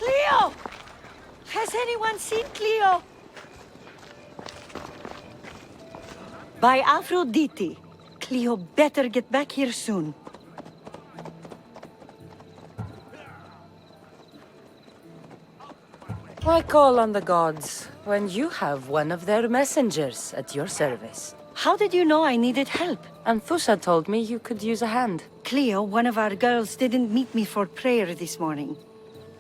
Cleo! Has anyone seen Cleo? By Aphrodite. Cleo better get back here soon. Why call on the gods when you have one of their messengers at your service? How did you know I needed help? Anthusa told me you could use a hand. Cleo, one of our girls, didn't meet me for prayer this morning.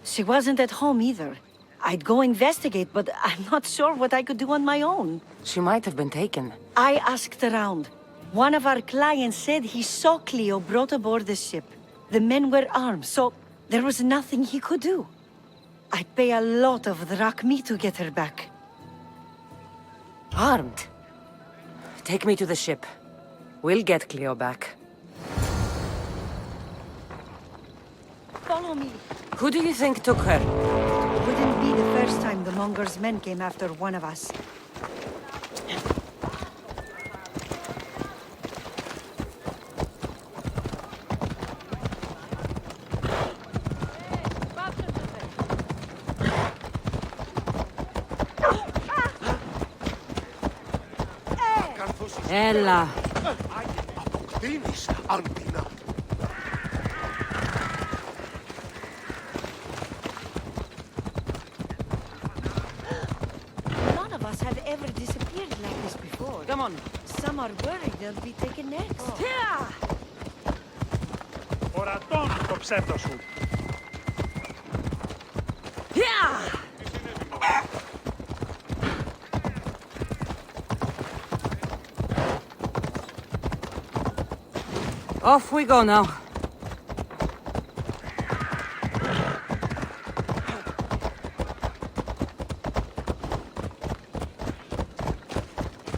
She wasn't at home either. I'd go investigate, but I'm not sure what I could do on my own. She might have been taken. I asked around. One of our clients said he saw Cleo brought aboard the ship. The men were armed, so there was nothing he could do. I'd pay a lot of drachmi to get her back. Armed? Take me to the ship. We'll get Cleo back. Follow me. Who do you think took her? Wouldn't be the first time the Monger's men came after one of us. Ella. None of us have ever disappeared like this before. Come on. Some are worried they'll be taken next. Ορατών το ψεύδο σου. Off we go now.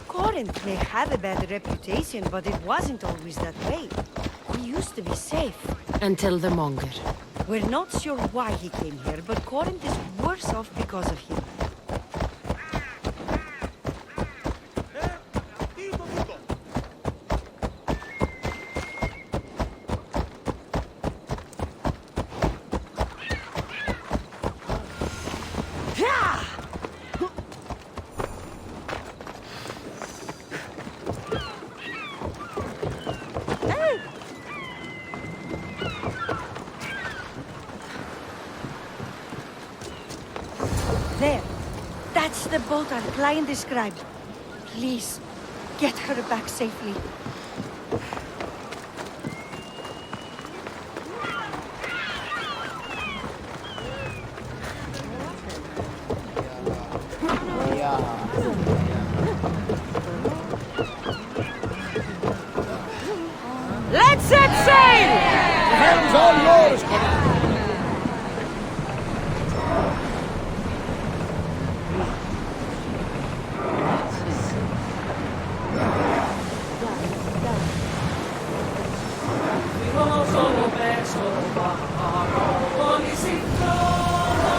Corinth may have a bad reputation, but it wasn't always that way. We used to be safe. Until the Monger. We're not sure why he came here, but Corinth is worse off because of him. There. That's the boat our client described. Please, get her back safely. Let's set sail! The helm's all yours,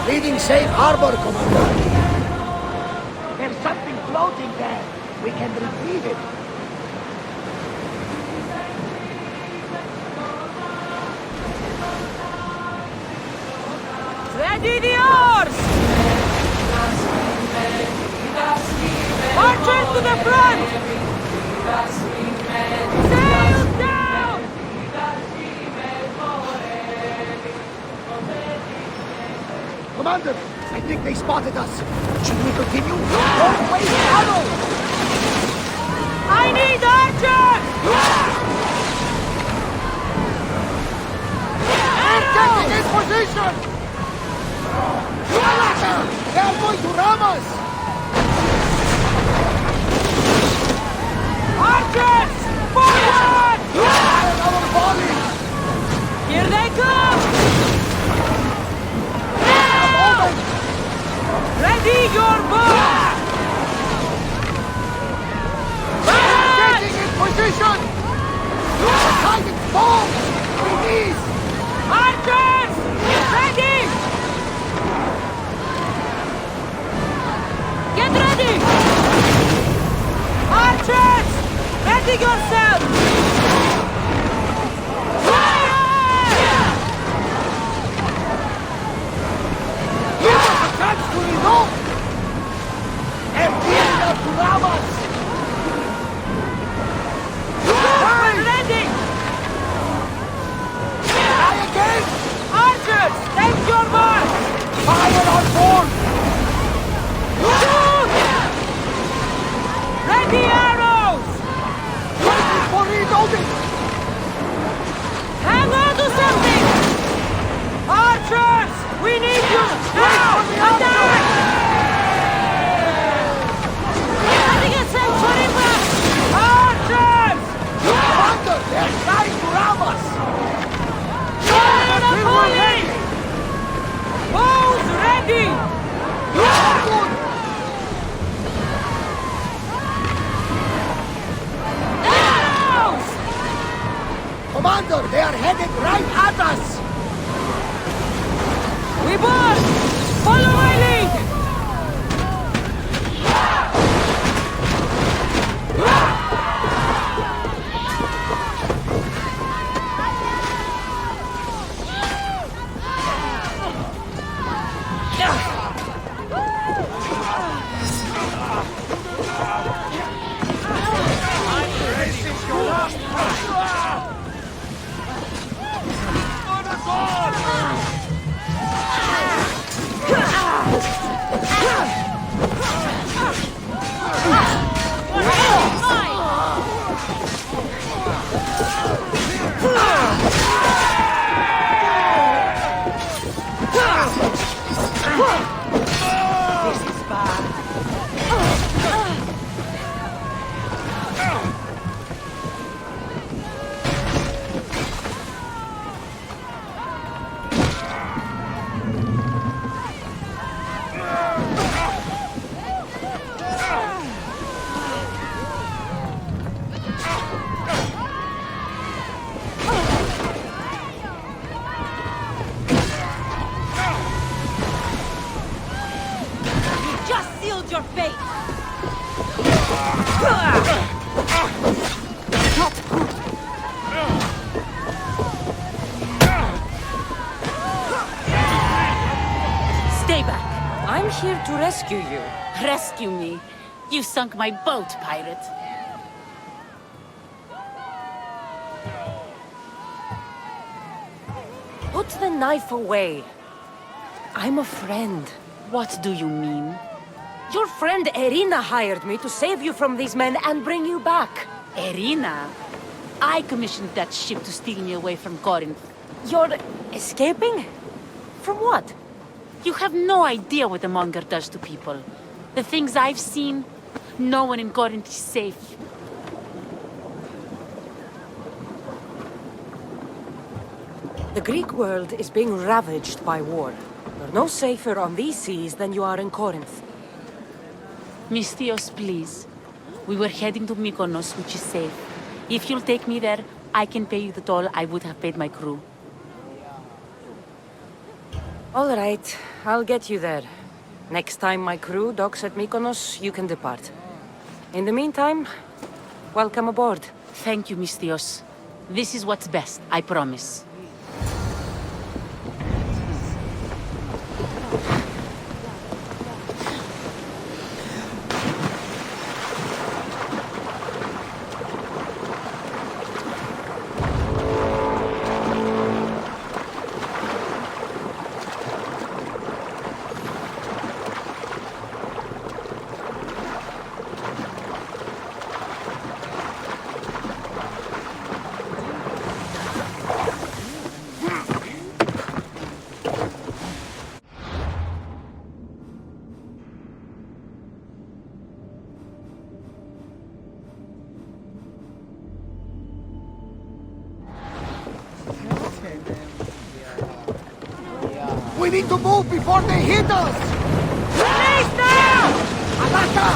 Leading safe harbor, Commander. There's something floating there. We can retrieve it. Ready the oars! Archers to the front! Sail down! Commander, I think they spotted us. Should we continue? Don't waste ammo! I need archers! Taking in position! They are going to ram us! Archers! Forward! Our volleys! Here they come! Ready your bow! Taking in position! Attacking bombs! Release! Archers! Ready! Get ready! Archers! Ready yourself! Fire! Stay back. I'm here to rescue you. Rescue me. You sunk my boat, pirate. Put the knife away. I'm a friend. What do you mean? Your friend Irina hired me to save you from these men and bring you back. Irina? I commissioned that ship to steal me away from Corinth. You're escaping? From what? You have no idea what the Monger does to people. The things I've seen, no one in Corinth is safe. The Greek world is being ravaged by war. You're no safer on these seas than you are in Corinth. Mystios, please. We were heading to Mykonos, which is safe. If you'll take me there, I can pay you the toll I would have paid my crew. All right, I'll get you there. Next time my crew docks at Mykonos, you can depart. In the meantime, welcome aboard. Thank you, Mystios. This is what's best, I promise. We need to move before they hit us! Release now! Alaka!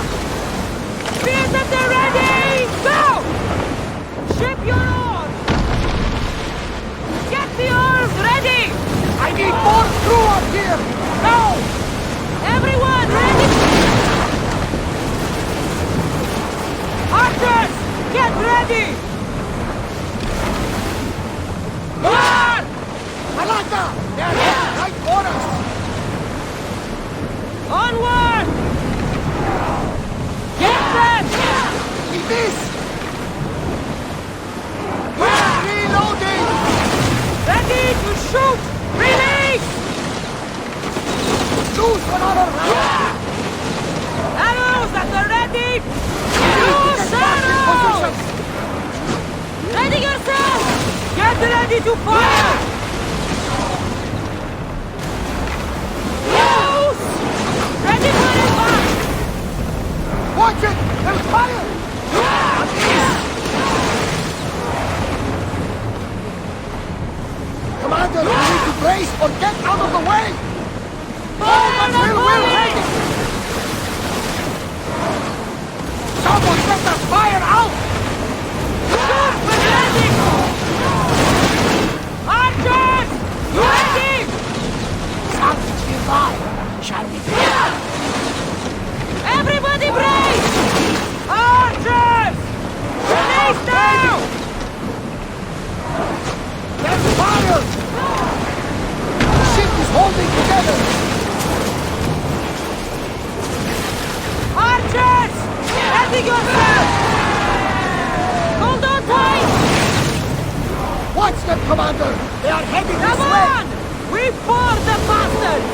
Spears at the ready! Go! Ship your oars! Get the oars ready! I need more crew up here! Now! Everyone ready! Archers! Get ready! Run! Alaka! They're heading right for us! Onward! Get them! We missed! We're reloading! Ready to shoot! Release! Choose another round! Arrows at the ready! Get Use back in arrows! position! Ready yourself! Get ready to fire! Use! Ready for advance! Watch it! There's fire! Commander, we need to brace or get out of the way! Fire the We're volley! ready! Someone set the fire out! Shoot with ready! Archers! Ready! Salvage nearby! Shall we begin? Everybody brace! Archers! Release now! There's fire! The ship is holding together! Archers! Ready yourself! Hold on tight! Watch them, Commander! They are heading Come this way! on! We board the bastards!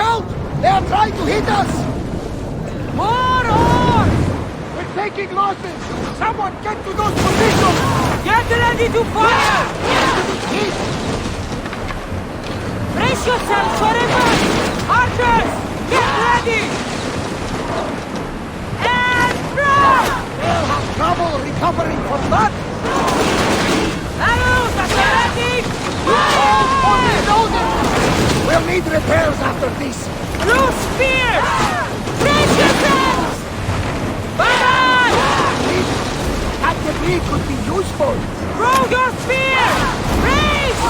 out! They are trying to hit us! More oars! We're taking losses! Someone get to those positions! Get ready to fire! Hit! Brace yourselves forever! Archers, get ready! And drop! They'll have trouble recovering from that! Arrows at the ready! Only loaded! We'll need repairs after this! Loose spears! Brace yourselves! Bye-bye! That debris could be useful! Throw your spears! Brace!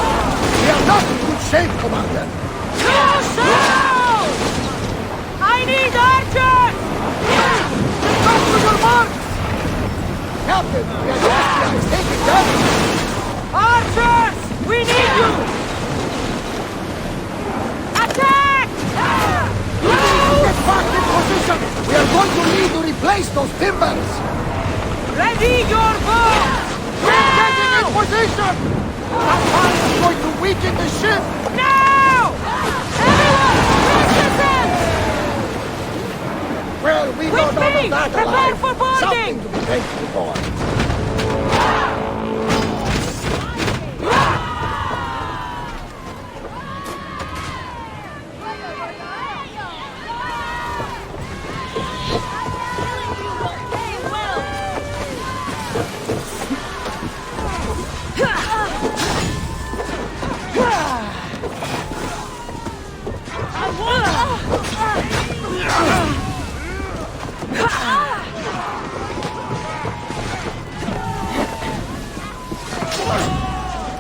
We are not in good shape, Commander! No sound! I need archers! Back to your mark! Captain, the Austria is taking damage! Archers! We need you! Attack! Get back in position! We are going to need to replace those timbers! Ready your bows! We're getting in position! That fire is going to weaken the ship! Now! Everyone, brace yourselves! Well, we With got out me! of that Prepare alive! for boarding! Something to be thankful for!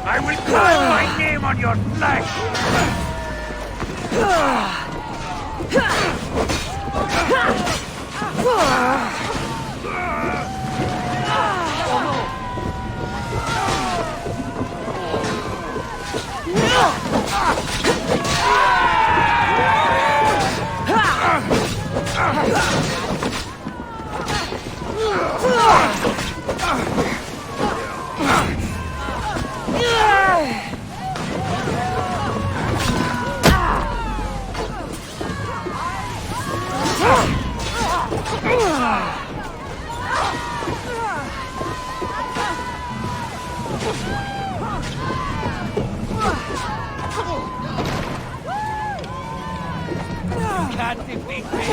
I will carve my name on your flesh! Can't defeat me!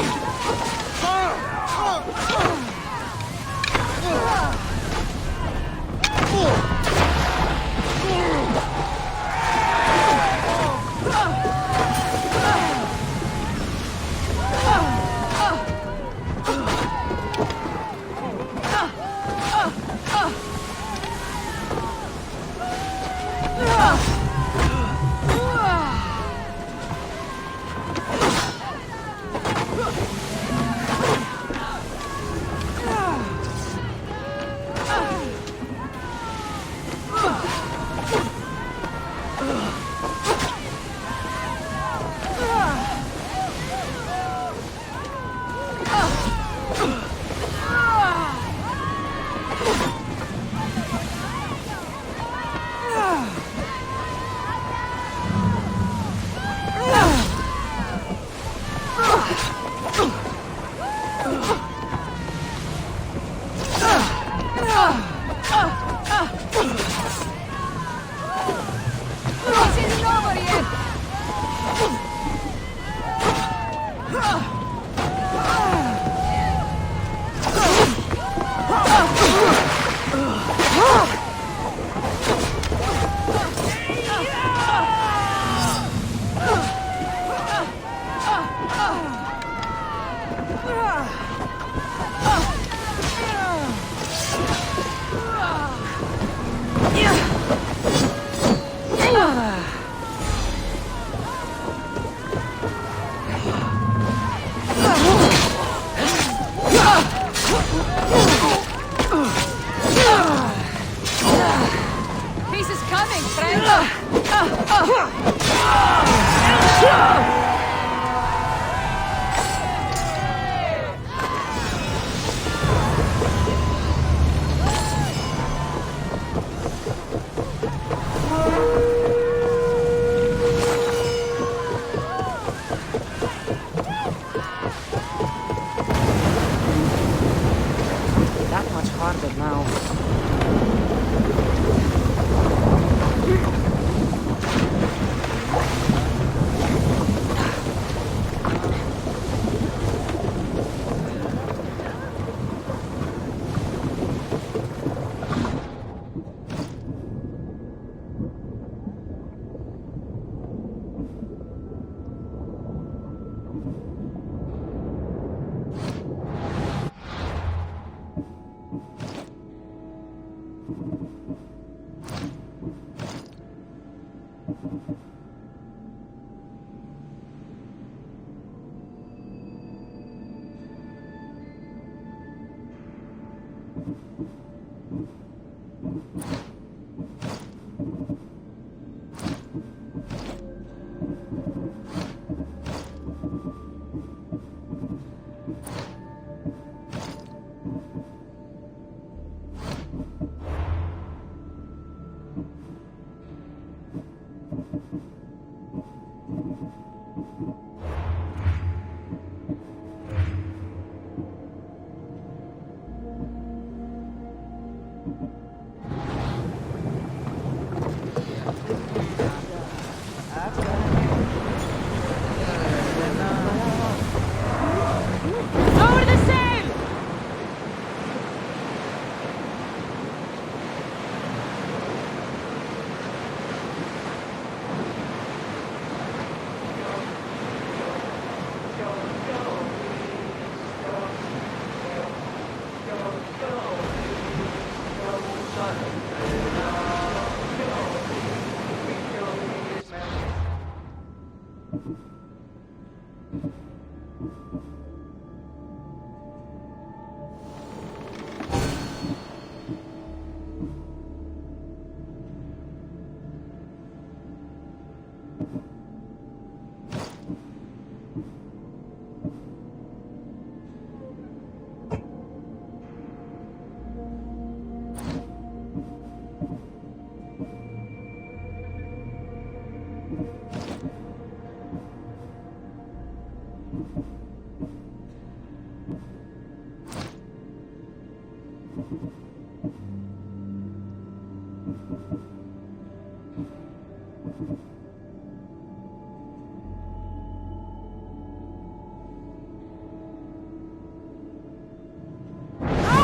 No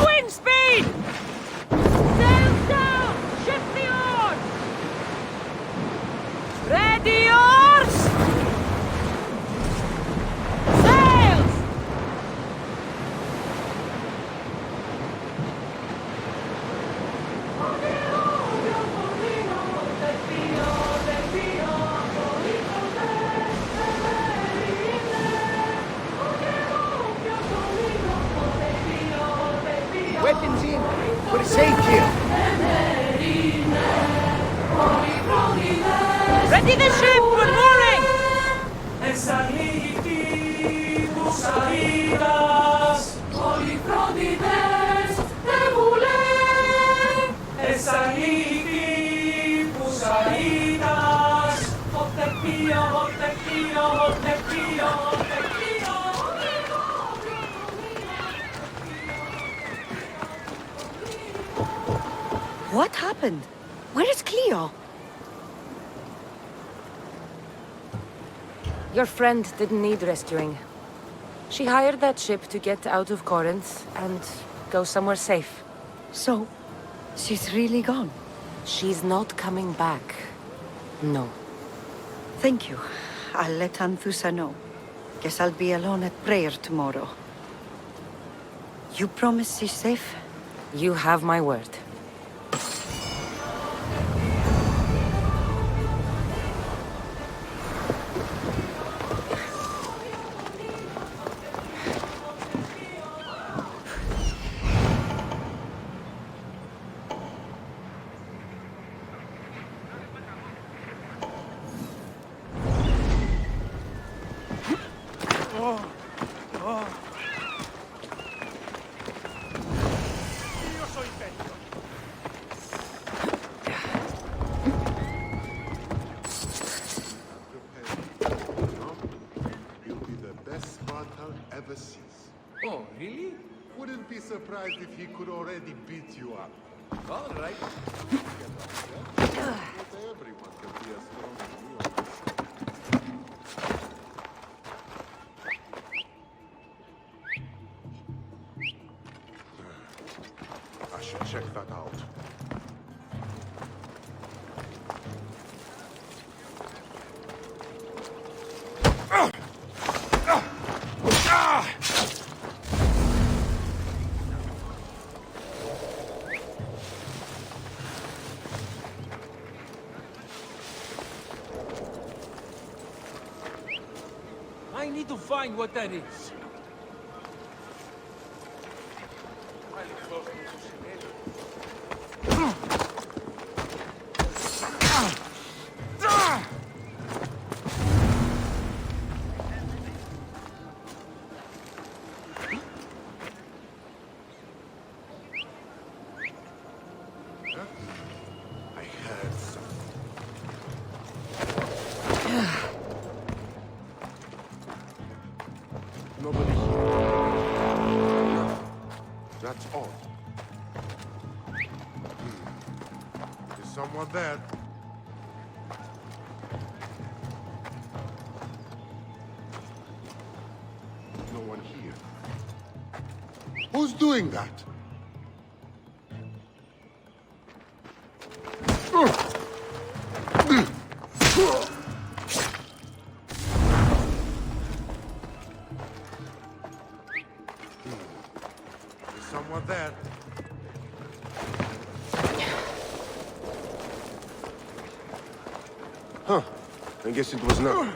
wind speed! Sails down! Shift the oars! Ready oars! Sails! Weapons in. We're safe here. Ready the ship! We're mooring! What happened? Where is Cleo? Your friend didn't need rescuing. She hired that ship to get out of Corinth and go somewhere safe. So, she's really gone. She's not coming back. No. Thank you. I'll let Anthusa know. Guess I'll be alone at prayer tomorrow. You promise she's safe? You have my word. Io sono vecchio. You'll be the best Spartan ever sees. Oh, really? Wouldn't be surprised if he could already beat you up. All right. Not everyone can be as strong as you are. I should check that out. I need to find what that is. I heard something. Nobody here. That's odd. Is someone there? No one here. Who's doing that? Is someone there? Huh. I guess it was not.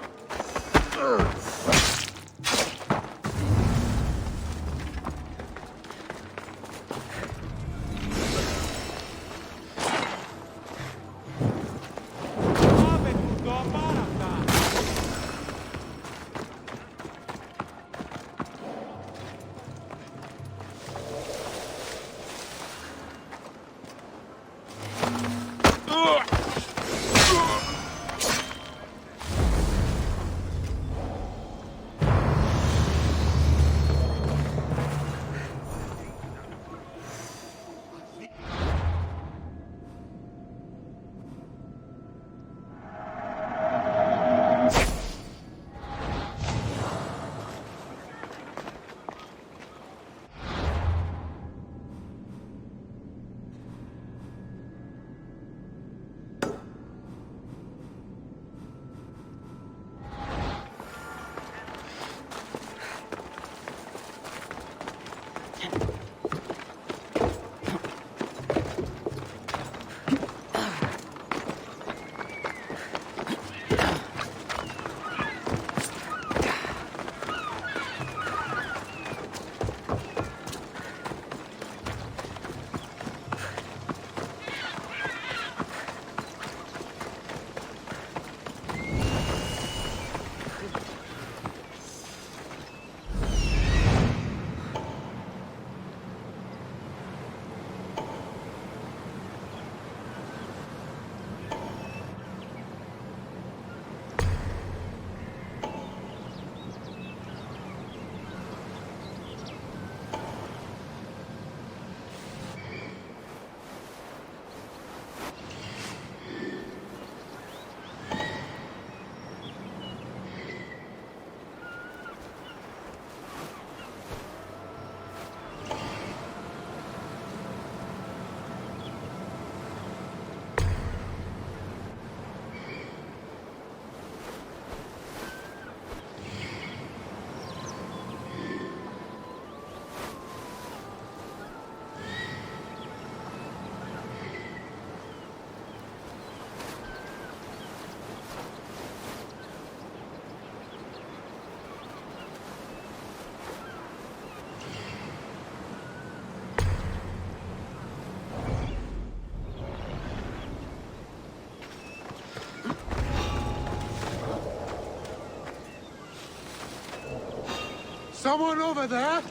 Someone over there?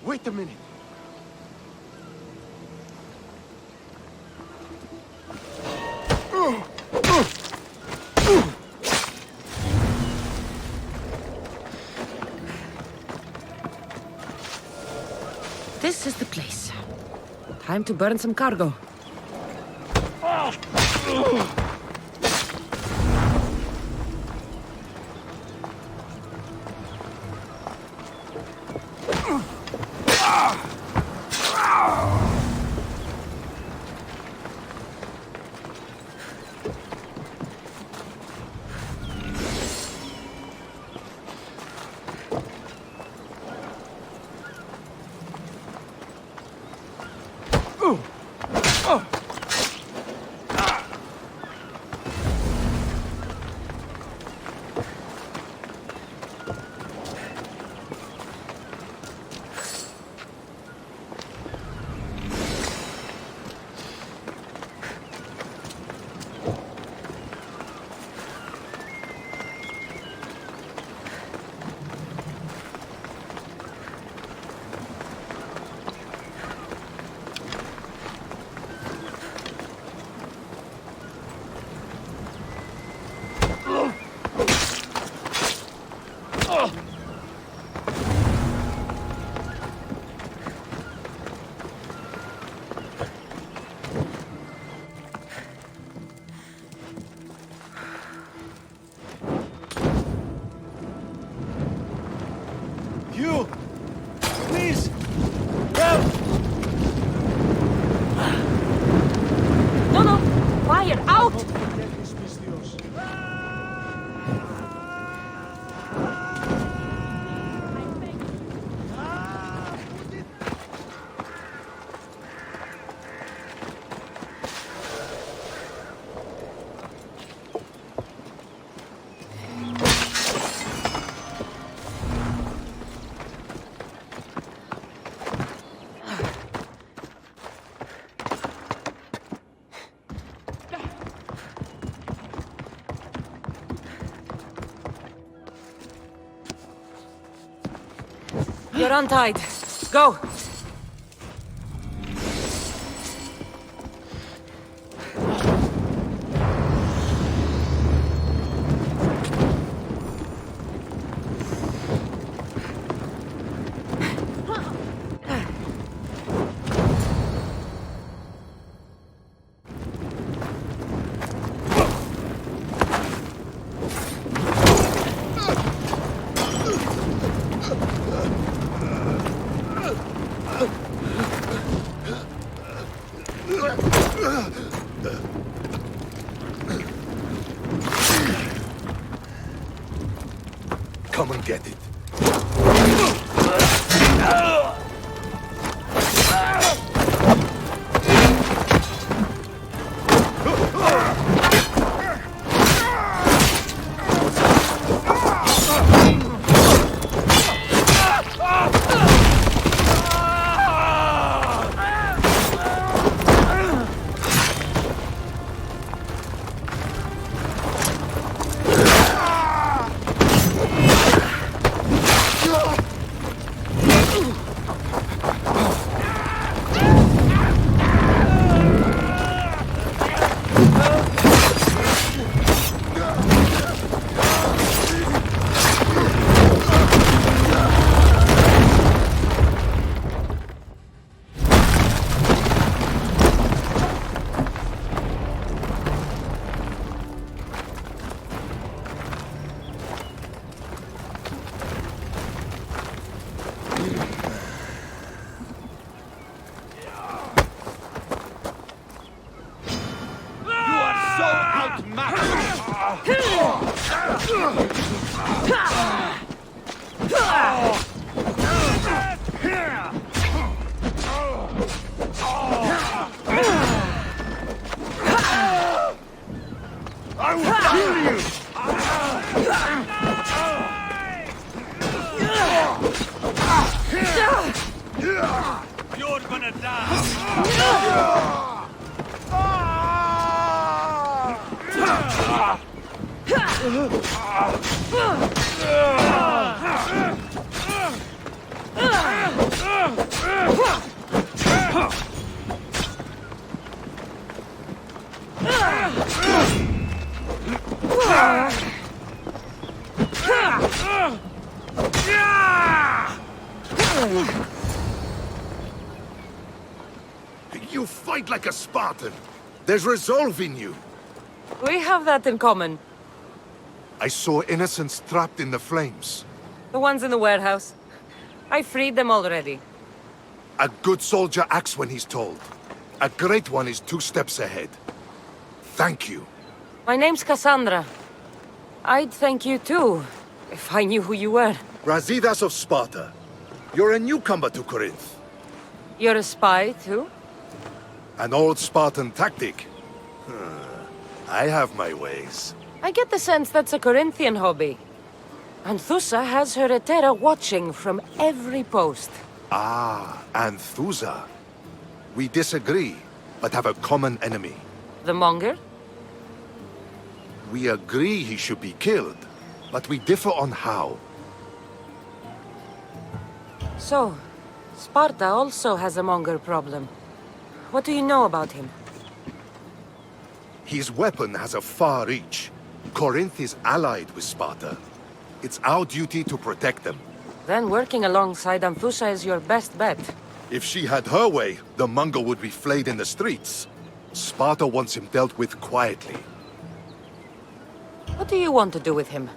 Wait a minute. This is the place. Time to burn some cargo. You! Please! Help! No! Fire! Out! You're untied. Go! Come and get it. I will kill you! You're gonna die! You fight like a Spartan. There's resolve in you. We have that in common. I saw innocents trapped in the flames. The ones in the warehouse. I freed them already. A good soldier acts when he's told. A great one is 2 steps ahead. Thank you. My name's Cassandra. I'd thank you too, if I knew who you were. Brasidas of Sparta. You're a newcomer to Corinth. You're a spy too? An old Spartan tactic. I have my ways. I get the sense that's a Corinthian hobby. Anthusa has her Etera watching from every post. Ah, Anthusa. We disagree, but have a common enemy. The Monger? We agree he should be killed, but we differ on how. So, Sparta also has a Monger problem. What do you know about him? His weapon has a far reach. Corinth is allied with Sparta. It's our duty to protect them. Then working alongside Anthusa is your best bet. If she had her way, the Mongol would be flayed in the streets. Sparta wants him dealt with quietly. What do you want to do with him?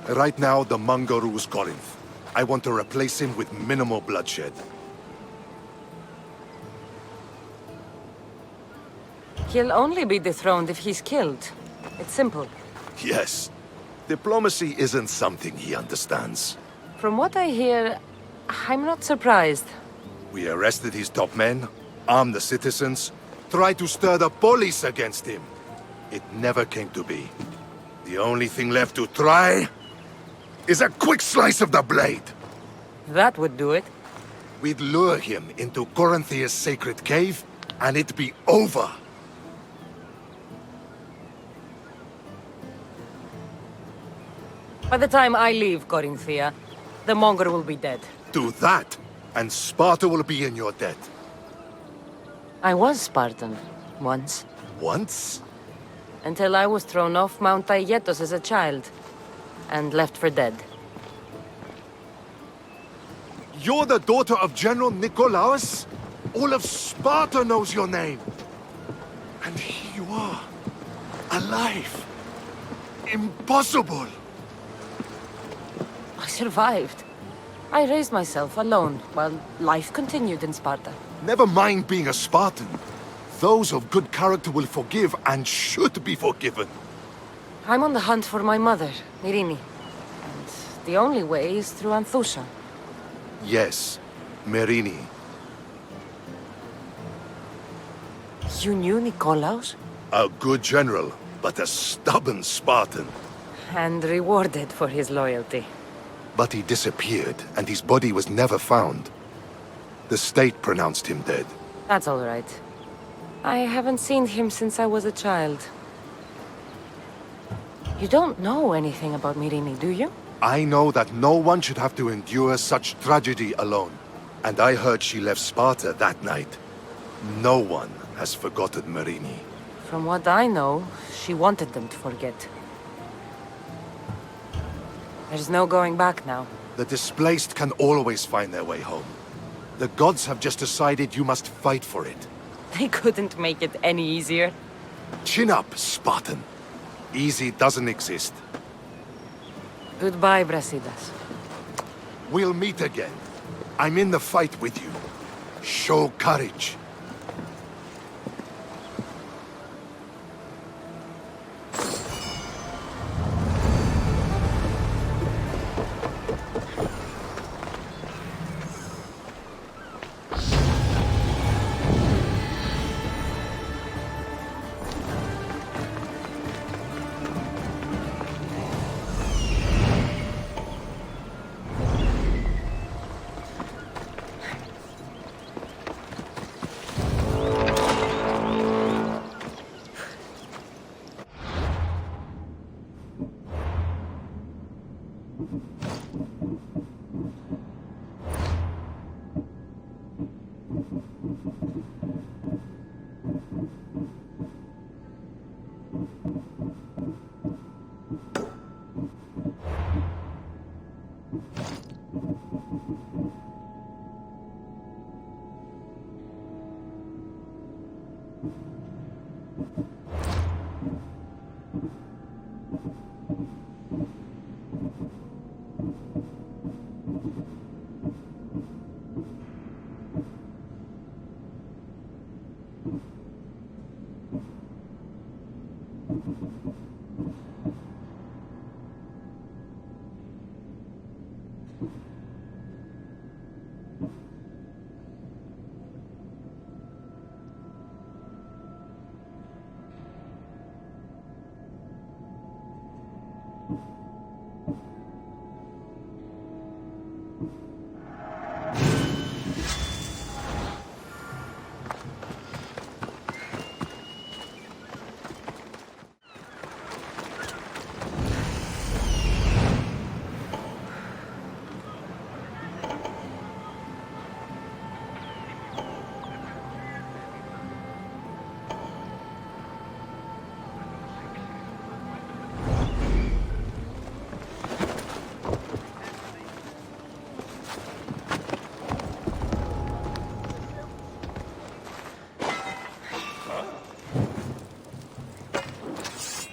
Right now, the Mongol rules Corinth. I want to replace him with minimal bloodshed. He'll only be dethroned if he's killed. It's simple. Yes. Diplomacy isn't something he understands. From what I hear, I'm not surprised. We arrested his top men, armed the citizens, tried to stir the police against him. It never came to be. The only thing left to try is a quick slice of the blade. That would do it. We'd lure him into Corinthia's sacred cave, and it'd be over. By the time I leave Corinthia, the Monger will be dead. Do that, and Sparta will be in your debt. I was Spartan, once. Once? Until I was thrown off Mount Aietos as a child, and left for dead. You're the daughter of General Nikolaos? All of Sparta knows your name. And here you are, alive. Impossible. I survived. I raised myself alone, while life continued in Sparta. Never mind being a Spartan. Those of good character will forgive and should be forgiven. I'm on the hunt for my mother, Myrini. And the only way is through Anthusa. Yes, Merini. You knew Nikolaos? A good general, but a stubborn Spartan. And rewarded for his loyalty. But he disappeared, and his body was never found. The state pronounced him dead. That's all right. I haven't seen him since I was a child. You don't know anything about Myrini, do you? I know that no one should have to endure such tragedy alone. And I heard she left Sparta that night. No one has forgotten Merini. From what I know, she wanted them to forget. There's no going back now. The displaced can always find their way home. The gods have just decided you must fight for it. They couldn't make it any easier. Chin up, Spartan. Easy doesn't exist. Goodbye, Brasidas. We'll meet again. I'm in the fight with you. Show courage.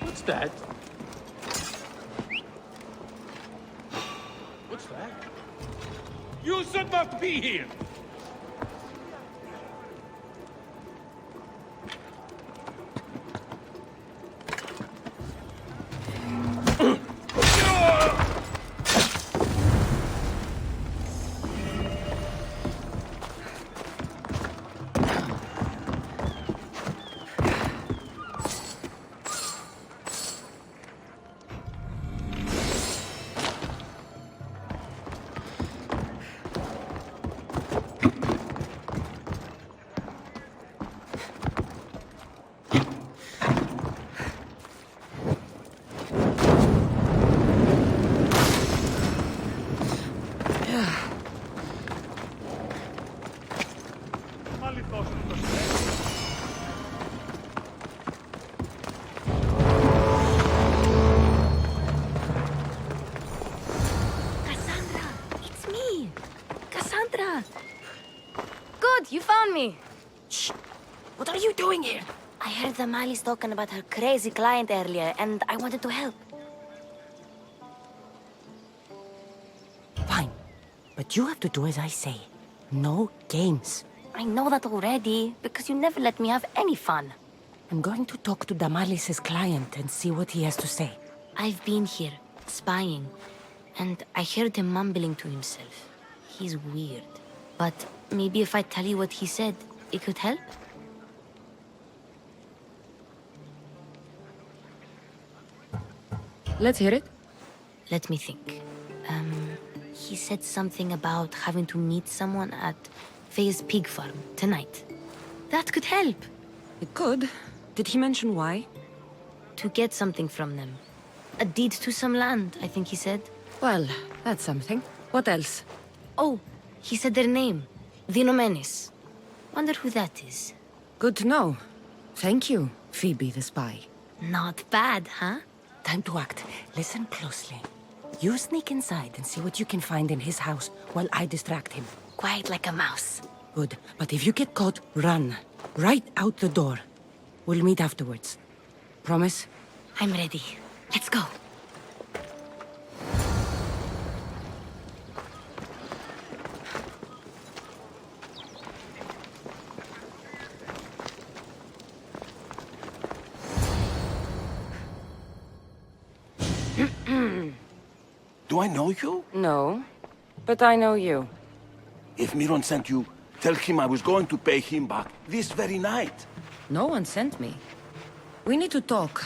What's that? What's that? You should not be here! Cassandra! It's me! Cassandra! Good, you found me! Shh! What are you doing here? I heard the Mali's talking about her crazy client earlier, and I wanted to help. Fine. But you have to do as I say. No games. I know that already, because you never let me have any fun. I'm going to talk to Damalis's client and see what he has to say. I've been here, spying, and I heard him mumbling to himself. He's weird. But maybe if I tell you what he said, it could help? Let's hear it. Let me think. He said something about having to meet someone at Faye's pig farm tonight. That could help. It could. Did he mention why? To get something from them. A deed to some land, I think he said. Well, that's something. What else? Oh, he said their name. The Nomenes. Wonder who that is. Good to know. Thank you, Phoebe the spy. Not bad, huh? Time to act. Listen closely. You sneak inside and see what you can find in his house while I distract him. Quiet like a mouse. Good. But if you get caught, run. Right out the door. We'll meet afterwards. Promise? I'm ready. Let's go. Do I know you? No. But I know you. If Miron sent you, tell him I was going to pay him back this very night. No one sent me. We need to talk.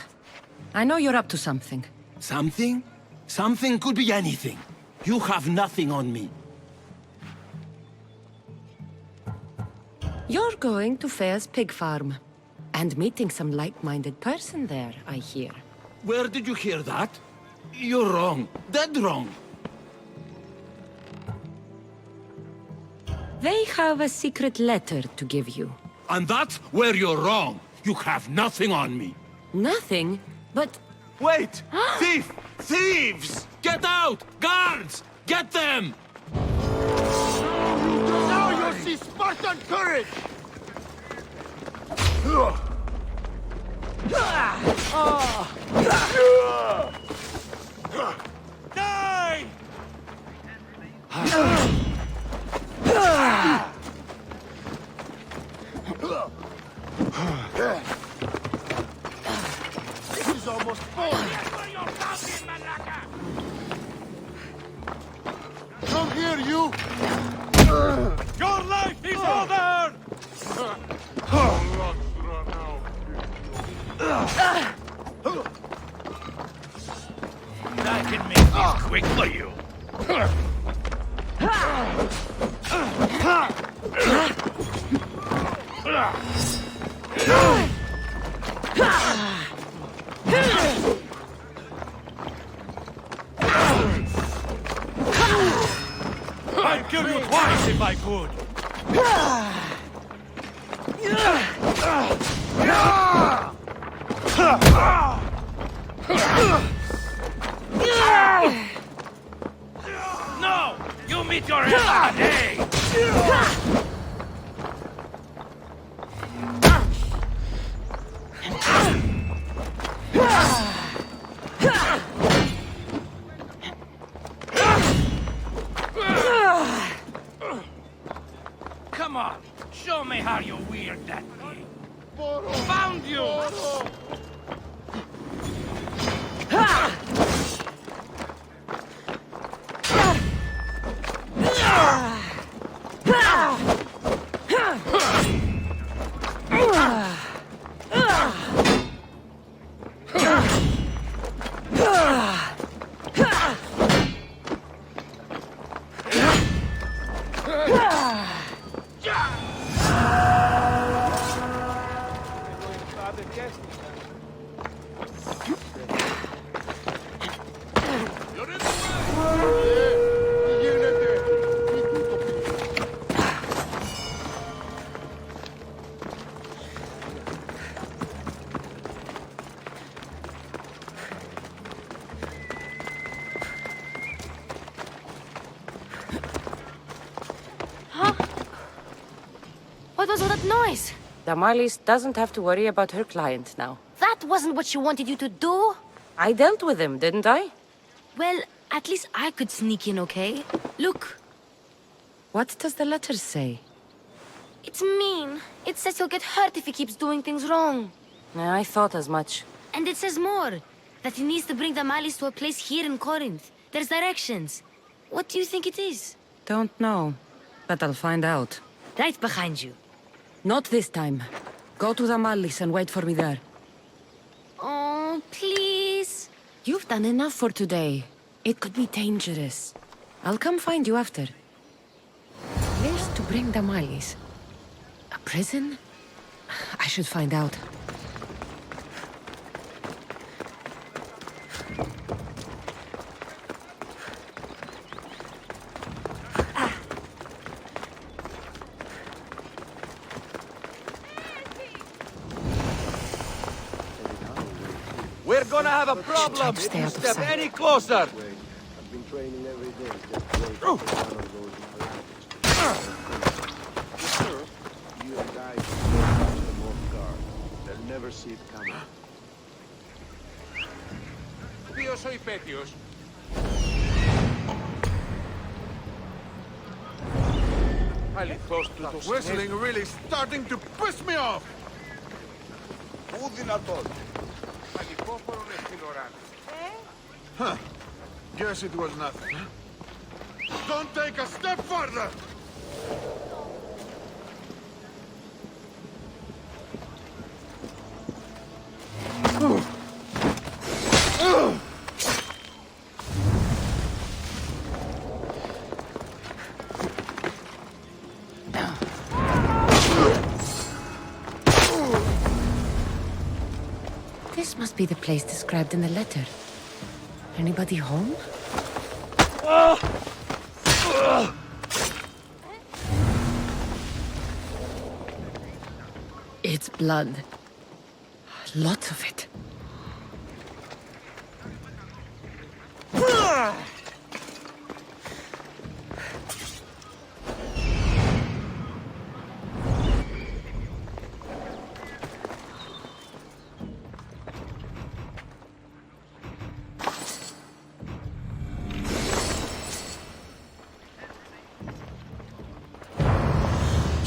I know you're up to something. Something? Something could be anything. You have nothing on me. You're going to Fair's pig farm. And meeting some like-minded person there, I hear. Where did you hear that? You're wrong. Dead wrong. They have a secret letter to give you. And that's where you're wrong. You have nothing on me. Nothing? But Wait! Thief! Thieves! Get out! Guards! Get them! Now you'll see Spartan courage! Die! This is almost full! Come here, you! Your life is over! I can make this quick for you. I'd kill you twice if I could. No! You meet your end today! Come on, show me how you wield that thing. Found you! what was all that noise? Damalis doesn't have to worry about her client now. That wasn't what she wanted you to do. I dealt with him, didn't I? Well, at least I could sneak in, okay? Look, What does the letter say? it's mean. It says he'll get hurt if he keeps doing things wrong. I thought as much. And it says more. That he needs to bring Damalis to a place here in Corinth. There's directions. What do you think it is? Don't know, but I'll find out. Right behind you. Not this time. Go to Damalis and wait for me there. Oh, please. You've done enough for today. It could be dangerous. I'll come find you after. Place to bring Damalis. A prison? I should find out. We're gonna have a problem to if stay you out of step sight. any closer! I've been training every day just wait for one of those Sir, you and I catch them off guard. They'll never see it coming. Ποιος ο υπέτειος? Αληθώς του το Whistling really starting to piss me off! Πού δυνατόν. Αληθόφορον στην ουρά. Huh. Guess it was nothing. Don't take a step further! This must be the place described in the letter. Anybody home? It's blood. Lots of it.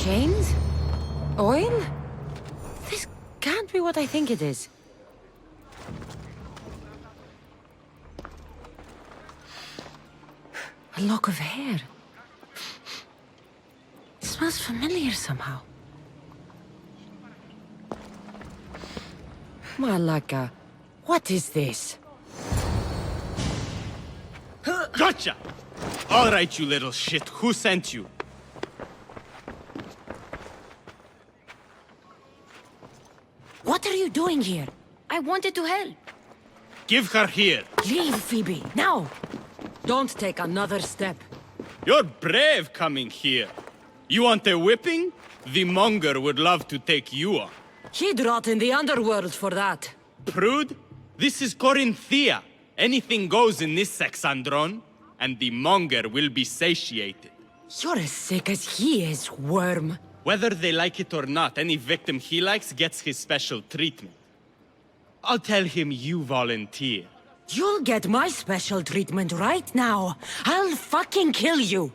Chains? Oil? This can't be what I think it is. A lock of hair. It smells familiar somehow. Malaka, what is this? Gotcha! All right, you little shit. Who sent you? What are you doing here? I wanted to help. Give her here. Leave, Phoebe, now! Don't take another step. You're brave coming here. You want a whipping? The monger would love to take you on. He'd rot in the underworld for that. Prude, this is Corinthia. Anything goes in this Sexandron, and the monger will be satiated. You're as sick as he is, worm. Whether they like it or not, any victim he likes gets his special treatment. I'll tell him you volunteer. You'll get my special treatment right now. I'll fucking kill you.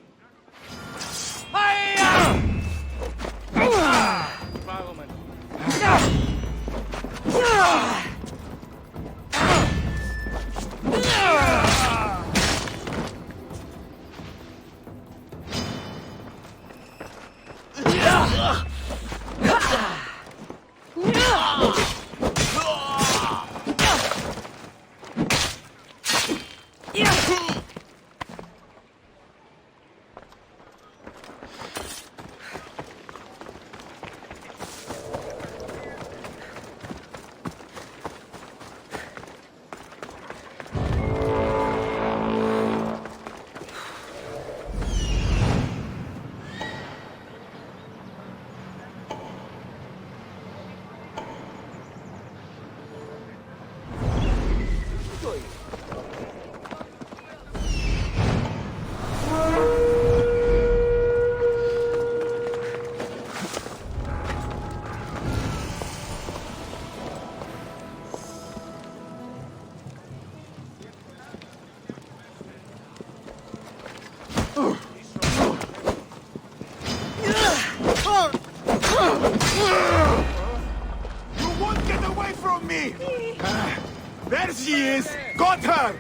You won't get away from me! There she is! Got her!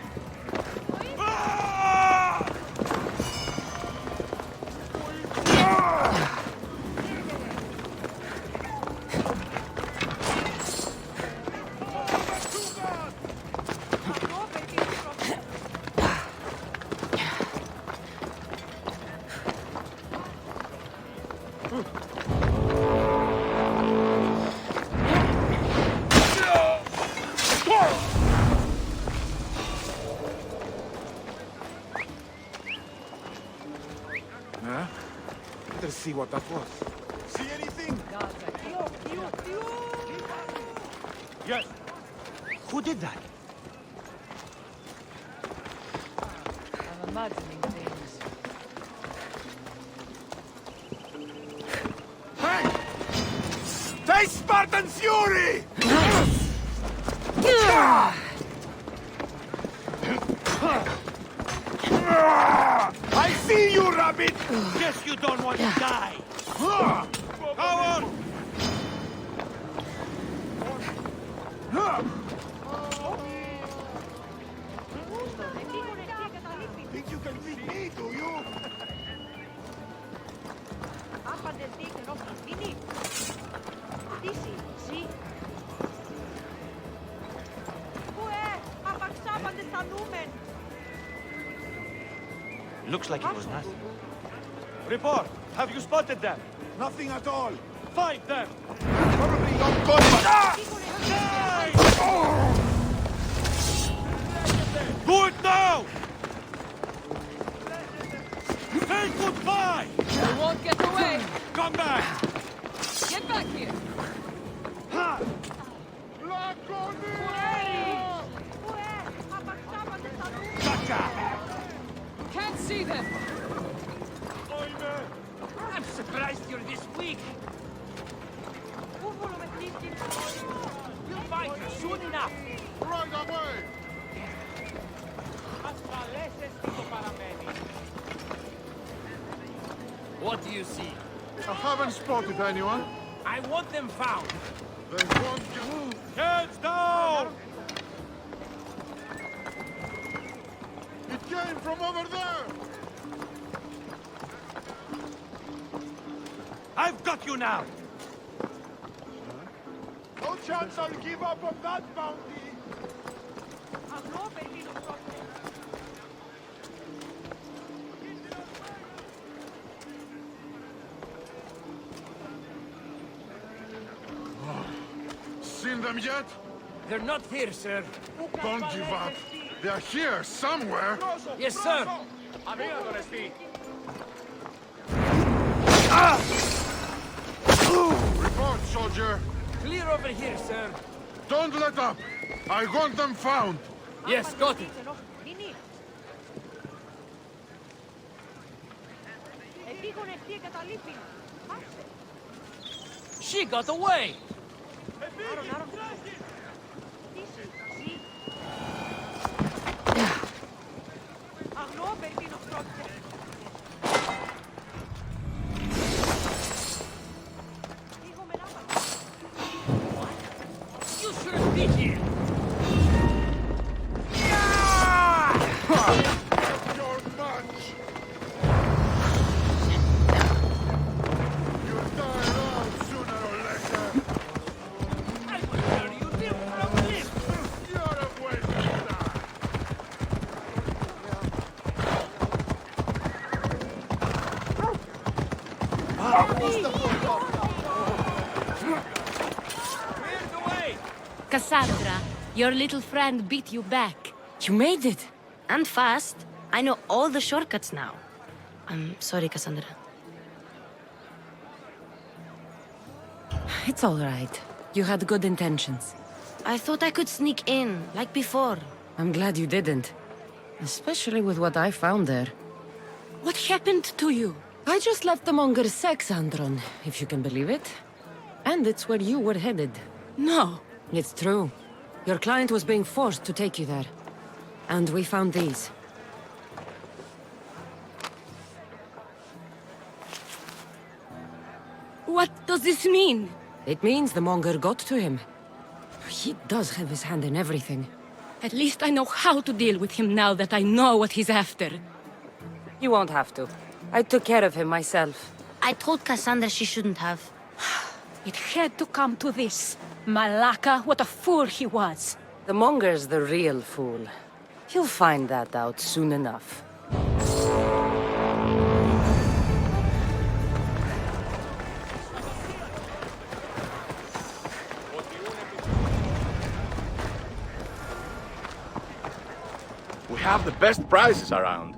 Huh? Let's see what that was. See anything? Yes. Who did that? I'm imagining things. Hey! Stay Spartan Fury! I see you, rabbit! Guess you don't want to die. Go on! Think you can beat me, do you? Looks like it was nothing. Report! Have you spotted them? Nothing at all. Fight them! Probably not good, but... Do it now! Say goodbye! They won't get away! Come back! Get back here! Can't see them! I'm surprised you're this weak. We'll find her soon enough. Right away! What do you see? I haven't spotted anyone. I want them found. They won't get... Heads down! It came from over there! I've got you now! No chance I'll give up on that bounty! Seen them yet? They're not here, sir. Don't give up. They're here somewhere. Yes, sir. Report, soldier. Clear over here, sir. Don't let up. I want them found. Yes, got it. She got away! You shouldn't be here! Your match. You'll die out sooner or later. I will hear you live from live! You're a waste of time. Clear the way! Cassandra, your little friend beat you back. You made it! And fast. I know all the shortcuts now. I'm sorry, Cassandra. It's all right. You had good intentions. I thought I could sneak in, like before. I'm glad you didn't. Especially with what I found there. What happened to you? I just left the monger's sex, Andron, if you can believe it. And it's where you were headed. No. It's true. Your client was being forced to take you there. And we found these. What does this mean? It means the monger got to him. He does have his hand in everything. At least I know how to deal with him now that I know what he's after. You won't have to. I took care of him myself. I told Cassandra she shouldn't have. It had to come to this. Malaka, what a fool he was. The monger's the real fool. He'll find that out soon enough. We have the best prices around.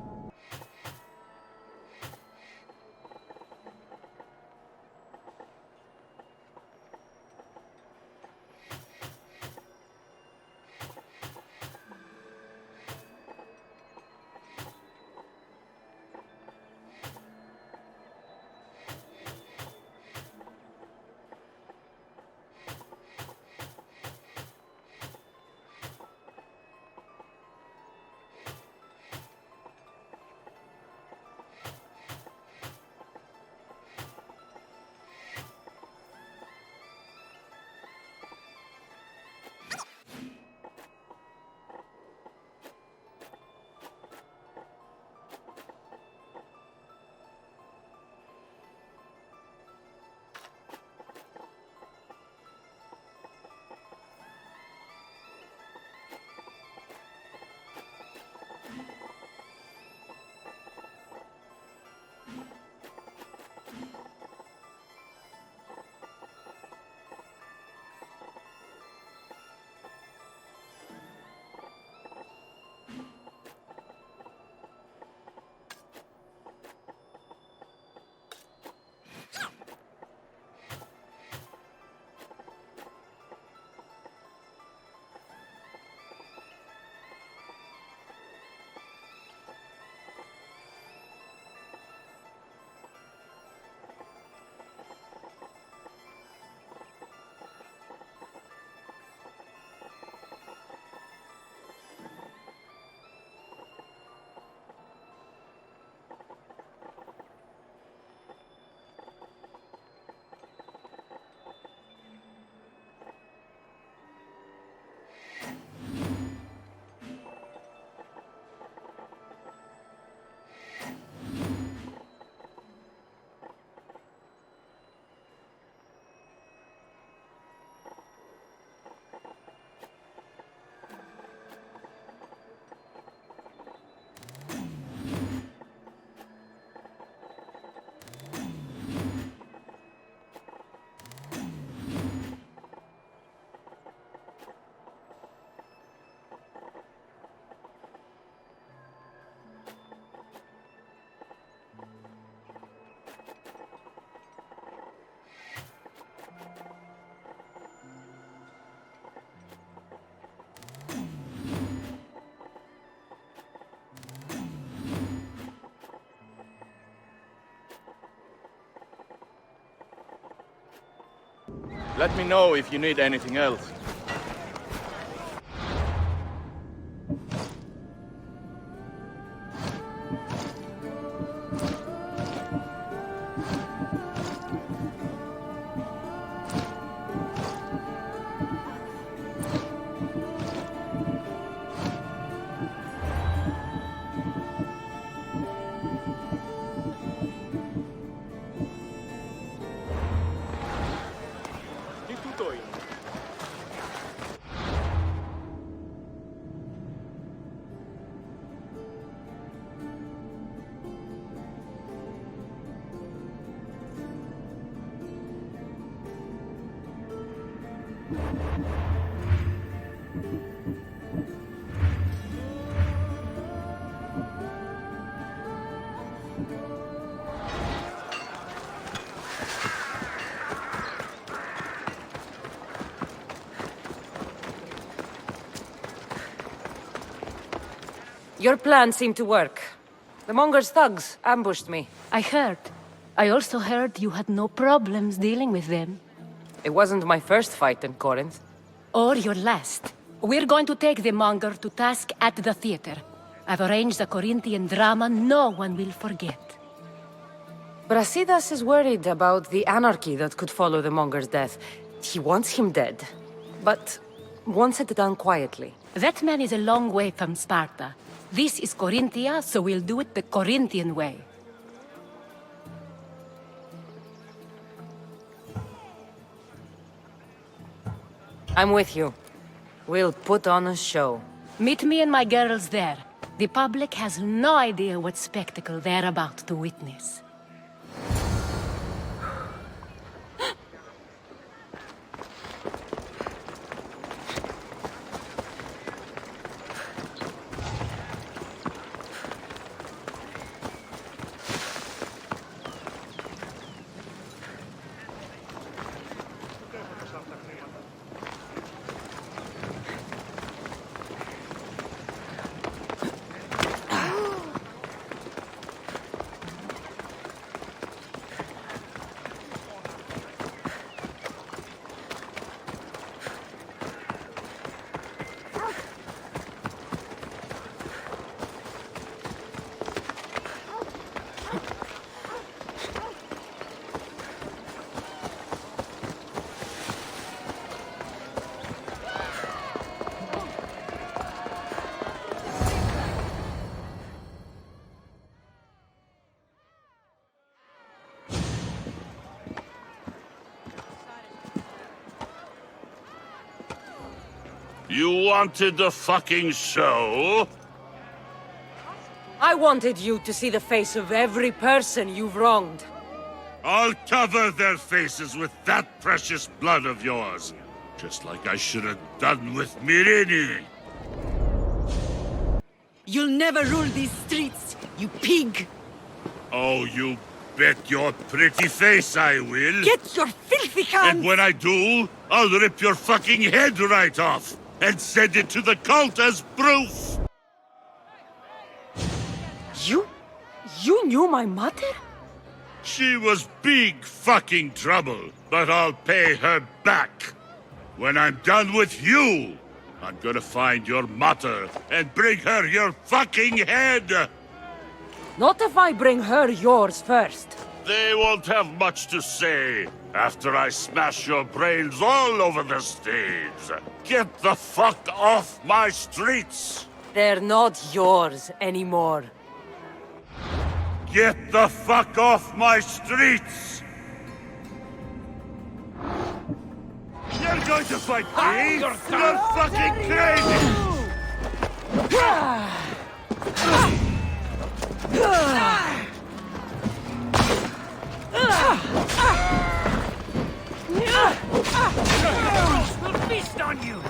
Let me know if you need anything else. Your plan seemed to work. The Monger's thugs ambushed me. I heard. I also heard you had no problems dealing with them. It wasn't my first fight in Corinth. Or your last. We're going to take the Monger to task at the theater. I've arranged a Corinthian drama no one will forget. Brasidas is worried about the anarchy that could follow the Monger's death. He wants him dead, but wants it done quietly. That man is a long way from Sparta. This is Corinthia, so we'll do it the Corinthian way. I'm with you. We'll put on a show. Meet me and my girls there. The public has no idea what spectacle they're about to witness. You wanted the fucking show? I wanted you to see the face of every person you've wronged. I'll cover their faces with that precious blood of yours. Just like I should have done with Mirini. You'll never rule these streets, you pig! Oh, you bet your pretty face I will. Get your filthy hands! And when I do, I'll rip your fucking head right off and send it to the cult as proof. You knew my mother? She was big fucking trouble, but I'll pay her back. When I'm done with you, I'm gonna find your mother and bring her your fucking head! Not if I bring her yours first. They won't have much to say after I smash your brains all over the stage. Get the fuck off my streets! They're not yours anymore. Get the fuck off my streets! You're going to fight me? You're fucking crazy! We'll feast on you!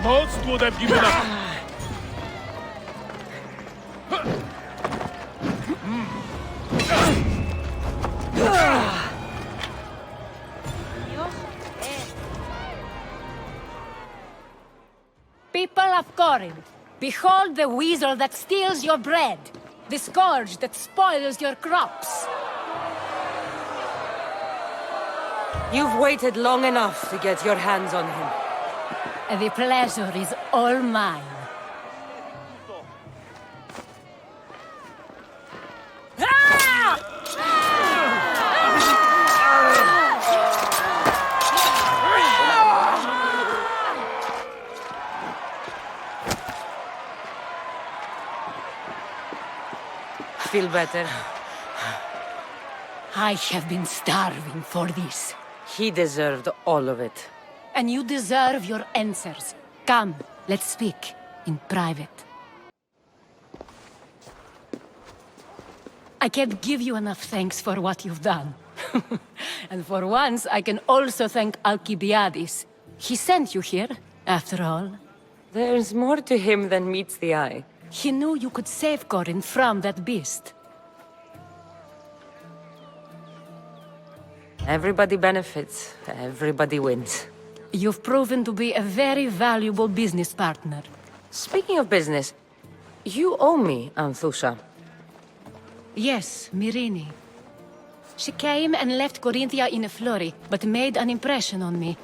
Most would have given up. People of Corinth, behold the weasel that steals your bread, the scourge that spoils your crops. You've waited long enough to get your hands on him. The pleasure is all mine. Feel better? I have been starving for this. He deserved all of it. And you deserve your answers. Come, let's speak in private. I can't give you enough thanks for what you've done. And for once, I can also thank Alcibiades. He sent you here, after all. There's more to him than meets the eye. He knew you could save Corinth from that beast. Everybody benefits, everybody wins. You've proven to be a very valuable business partner. Speaking of business, you owe me, Anthusha. Yes, Myrine. She came and left Corinthia in a flurry, but made an impression on me.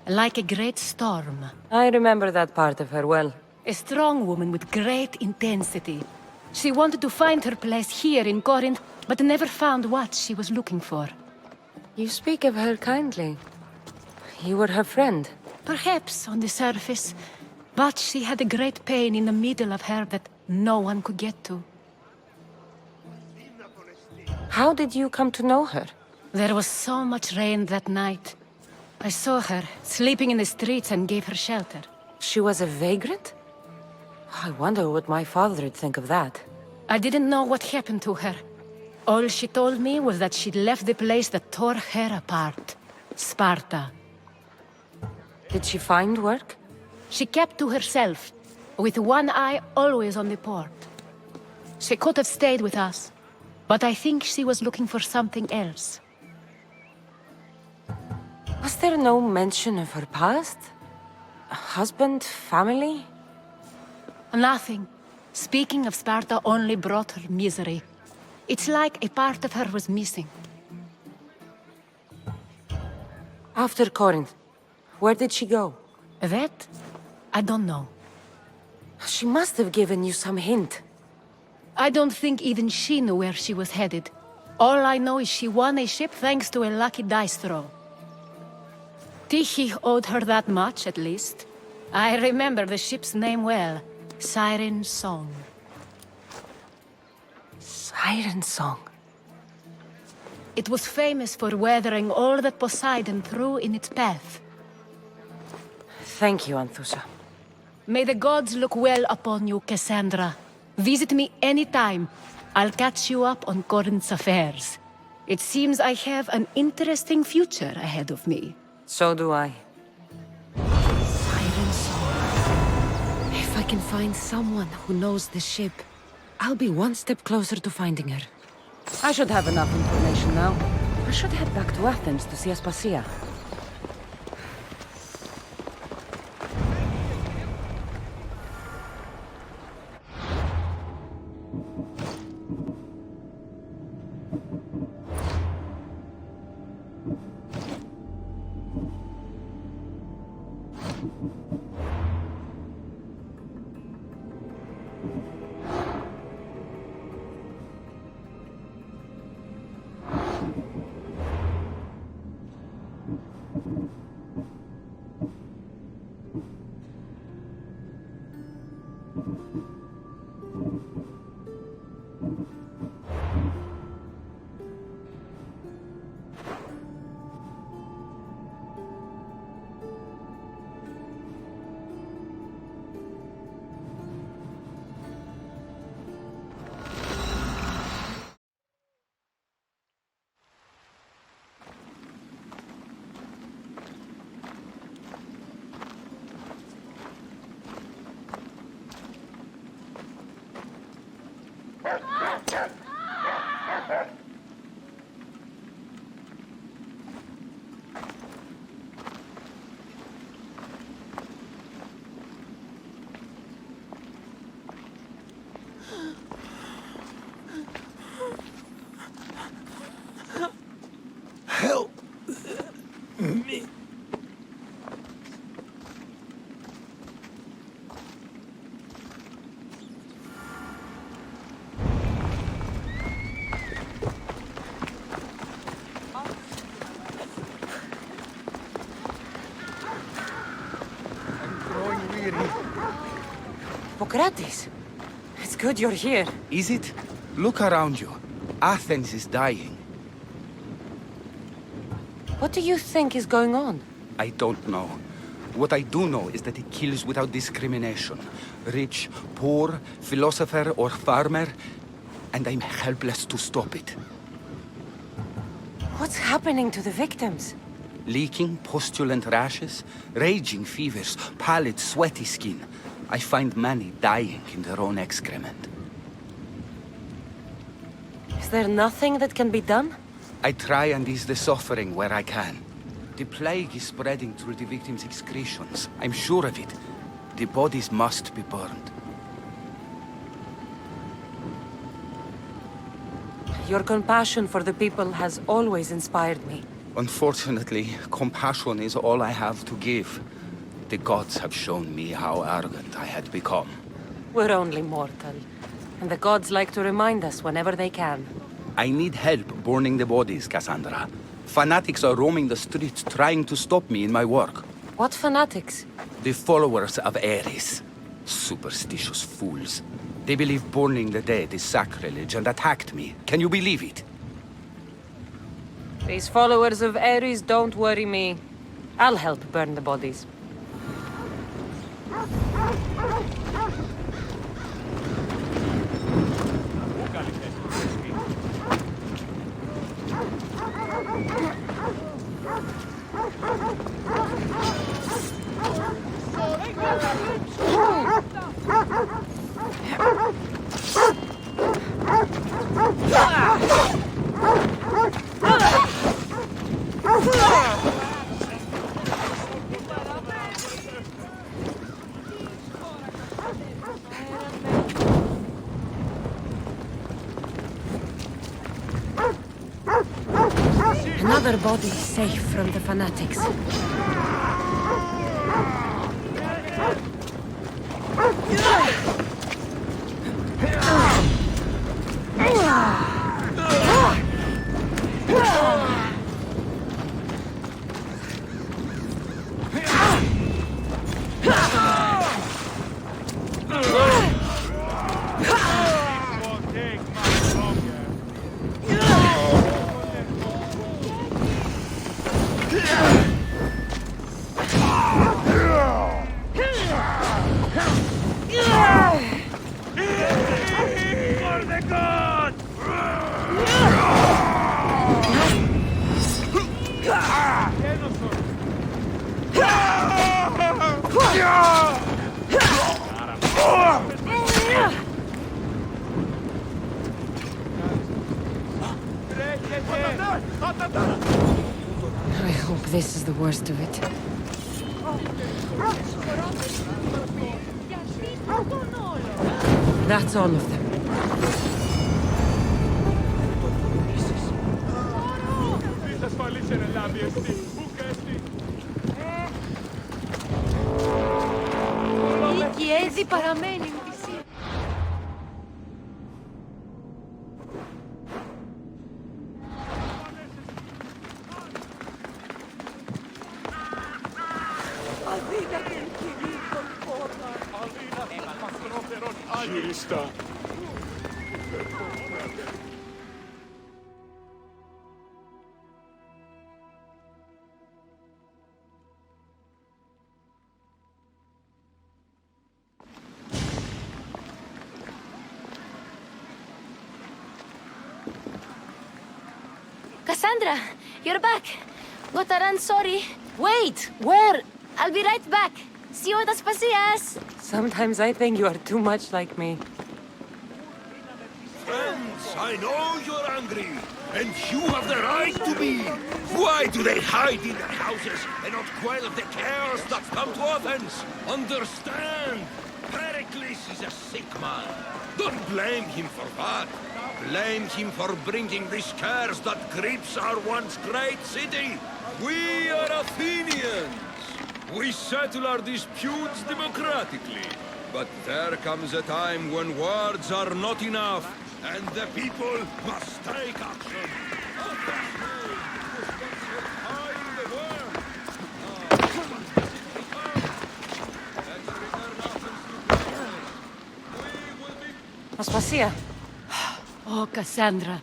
Like a great storm. I remember that part of her well. A strong woman with great intensity. She wanted to find her place here in Corinth, but never found what she was looking for. You speak of her kindly. You were her friend. Perhaps on the surface, but she had a great pain in the middle of her that no one could get to. How did you come to know her? There was so much rain that night. I saw her, sleeping in the streets, and gave her shelter. She was a vagrant? I wonder what my father would think of that. I didn't know what happened to her. All she told me was that she'd left the place that tore her apart. Sparta. Did she find work? She kept to herself, with one eye always on the port. She could have stayed with us, but I think she was looking for something else. Was there no mention of her past? A husband, family? Nothing. Speaking of Sparta only brought her misery. It's like a part of her was missing. After Corinth, where did she go? That? I don't know. She must have given you some hint. I don't think even she knew where she was headed. All I know is she won a ship thanks to a lucky dice throw. Tichy owed her that much, at least. I remember the ship's name well. Siren Song. Siren Song. It was famous for weathering all that Poseidon threw in its path. Thank you, Anthusa. May the gods look well upon you, Cassandra. Visit me anytime. I'll catch you up on Corinth's affairs. It seems I have an interesting future ahead of me. So do I. Siren Song. If I can find someone who knows the ship, I'll be one step closer to finding her. I should have enough information now. I should head back to Athens to see Aspasia. Help me. Hippocrates! It's good you're here. Is it? Look around you. Athens is dying. What do you think is going on? I don't know. What I do know is that it kills without discrimination. Rich, poor, philosopher or farmer, and I'm helpless to stop it. What's happening to the victims? Leaking, postulant rashes, raging fevers, pallid, sweaty skin. I find many dying in their own excrement. Is there nothing that can be done? I try and ease the suffering where I can. The plague is spreading through the victims' excretions. I'm sure of it. The bodies must be burned. Your compassion for the people has always inspired me. Unfortunately, compassion is all I have to give. The gods have shown me how arrogant I had become. We're only mortal, and the gods like to remind us whenever they can. I need help burning the bodies, Cassandra. Fanatics are roaming the streets trying to stop me in my work. What fanatics? The followers of Ares. Superstitious fools. They believe burning the dead is sacrilege and attacked me. Can you believe it? These followers of Ares don't worry me. I'll help burn the bodies. Another body safe from the fanatics. I hope this is the worst of it. That's all of them. Chiesi παραμένει μισή. Cassandra, you're back. Gotta run, sorry. Wait! Where? I'll be right back. See you at Aspasias. Sometimes I think you are too much like me. Friends, I know you're angry, and you have the right to be. Why do they hide in their houses and not quell the chaos that's come to Athens? Understand, Pericles is a sick man. Don't blame him for that. Blame him for bringing this curse that grips our once great city. We are Athenians. We settle our disputes democratically. But there comes a time when words are not enough, and the people must take action. Aspasia. Oh, Cassandra,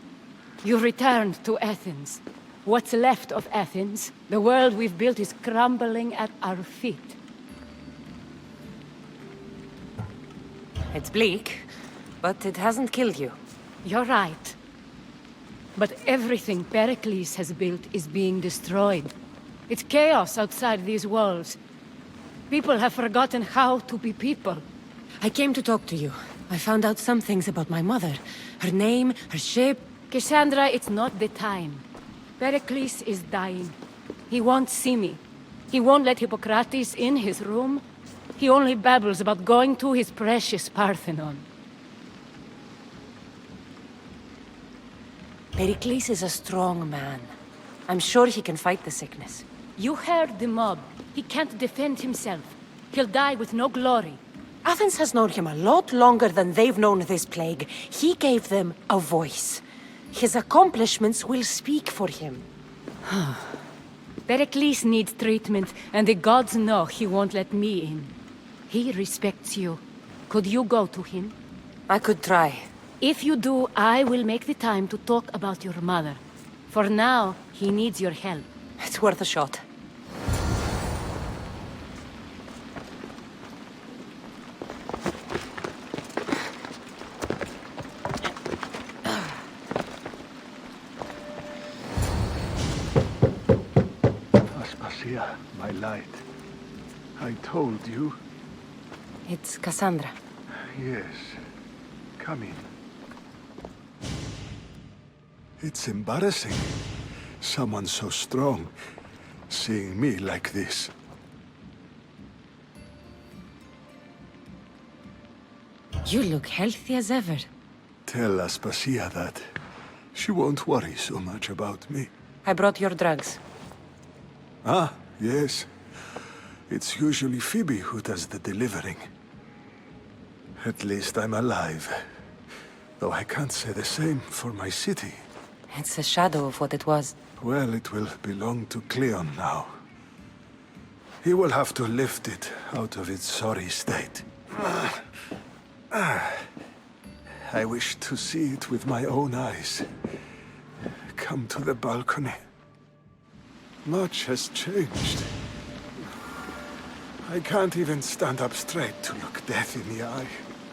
you returned to Athens. What's left of Athens, the world we've built is crumbling at our feet. It's bleak, but it hasn't killed you. You're right. But everything Pericles has built is being destroyed. It's chaos outside these walls. People have forgotten how to be people. I came to talk to you. I found out some things about my mother. Her name, her ship. Cassandra, it's not the time. Pericles is dying. He won't see me. He won't let Hippocrates in his room. He only babbles about going to his precious Parthenon. Pericles is a strong man. I'm sure he can fight the sickness. You heard the mob. He can't defend himself. He'll die with no glory. Athens has known him a lot longer than they've known this plague. He gave them a voice. His accomplishments will speak for him. Pericles needs treatment, and the gods know he won't let me in. He respects you. Could you go to him? I could try. If you do, I will make the time to talk about your mother. For now, he needs your help. It's worth a shot. Aspasia, my light. I told you. It's Cassandra. Yes. Come in. It's embarrassing. Someone so strong, seeing me like this. You look healthy as ever. Tell Aspasia that. She won't worry so much about me. I brought your drugs. Ah, yes. It's usually Phoebe who does the delivering. At least I'm alive. Though I can't say the same for my city. It's a shadow of what it was. Well, it will belong to Cleon now. He will have to lift it out of its sorry state. I wish to see it with my own eyes. Come to the balcony. Much has changed. I can't even stand up straight to look death in the eye.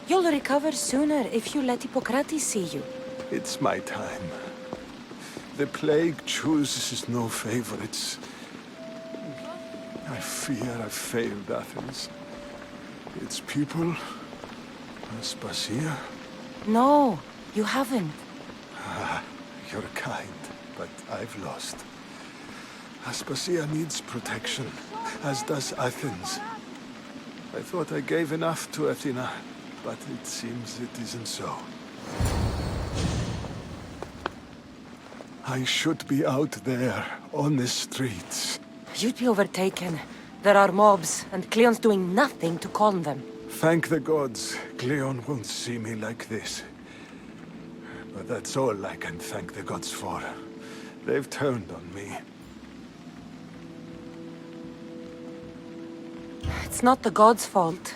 You'll recover sooner if you let Hippocrates see you. It's my time. The plague chooses no favorites. I fear I've failed Athens. Its people? Aspasia? No, you haven't. Ah, you're kind. but I've lost. Aspasia needs protection, as does Athens. I thought I gave enough to Athena, but it seems it isn't so. I should be out there, on the streets. You'd be overtaken. There are mobs, and Cleon's doing nothing to calm them. Thank the gods, Cleon won't see me like this. But that's all I can thank the gods for. They've turned on me. It's not the gods' fault.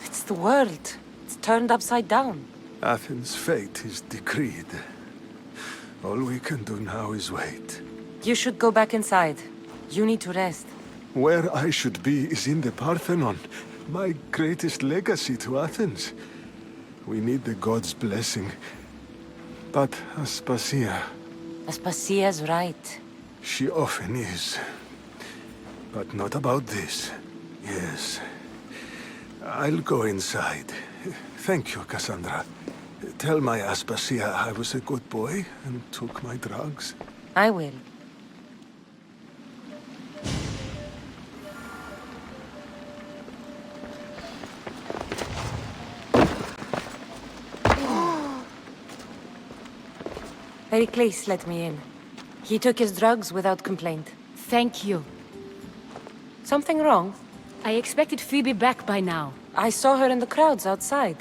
It's the world. It's turned upside down. Athens' fate is decreed. All we can do now is wait. You should go back inside. You need to rest. Where I should be is in the Parthenon, my greatest legacy to Athens. We need the gods' blessing. But Aspasia... Aspasia's right. She often is. But not about this. Yes. I'll go inside. Thank you, Cassandra. Tell my Aspasia I was a good boy and took my drugs. I will. Pericles let me in. He took his drugs without complaint. Thank you. Something wrong? I expected Phoebe back by now. I saw her in the crowds outside.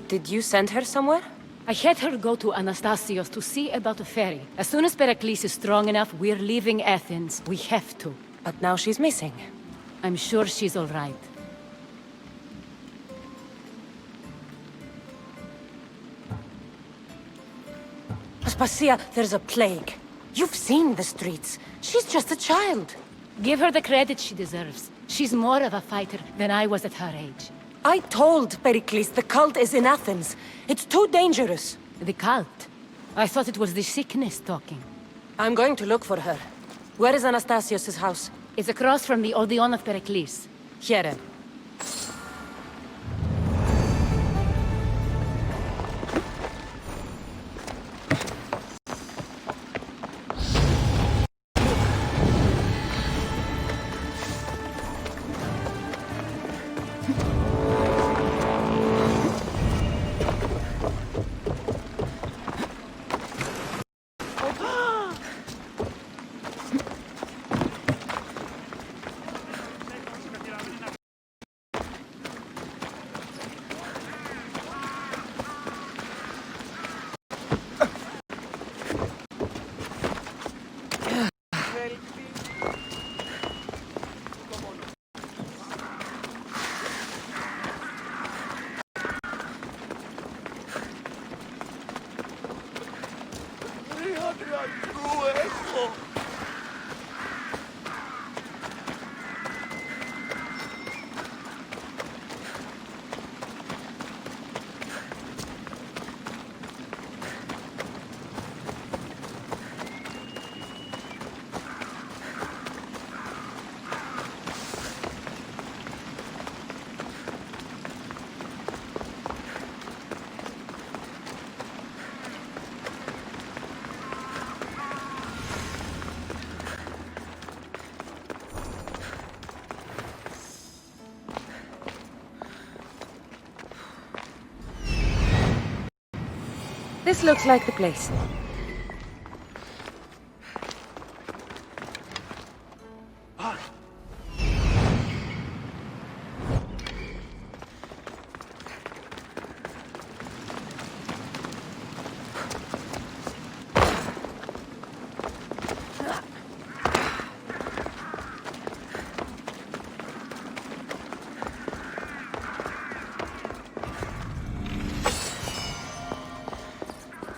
Did you send her somewhere? I had her go to Anastasios to see about a ferry. As soon as Pericles is strong enough, we're leaving Athens. We have to. But now she's missing. I'm sure she's all right. Aspasia, there's a plague. You've seen the streets. She's just a child. Give her the credit she deserves. She's more of a fighter than I was at her age. I told Pericles the cult is in Athens. It's too dangerous. The cult? I thought it was the sickness talking. I'm going to look for her. Where is Anastasios' house? It's across from the Odeon of Pericles. Here. This looks like the place.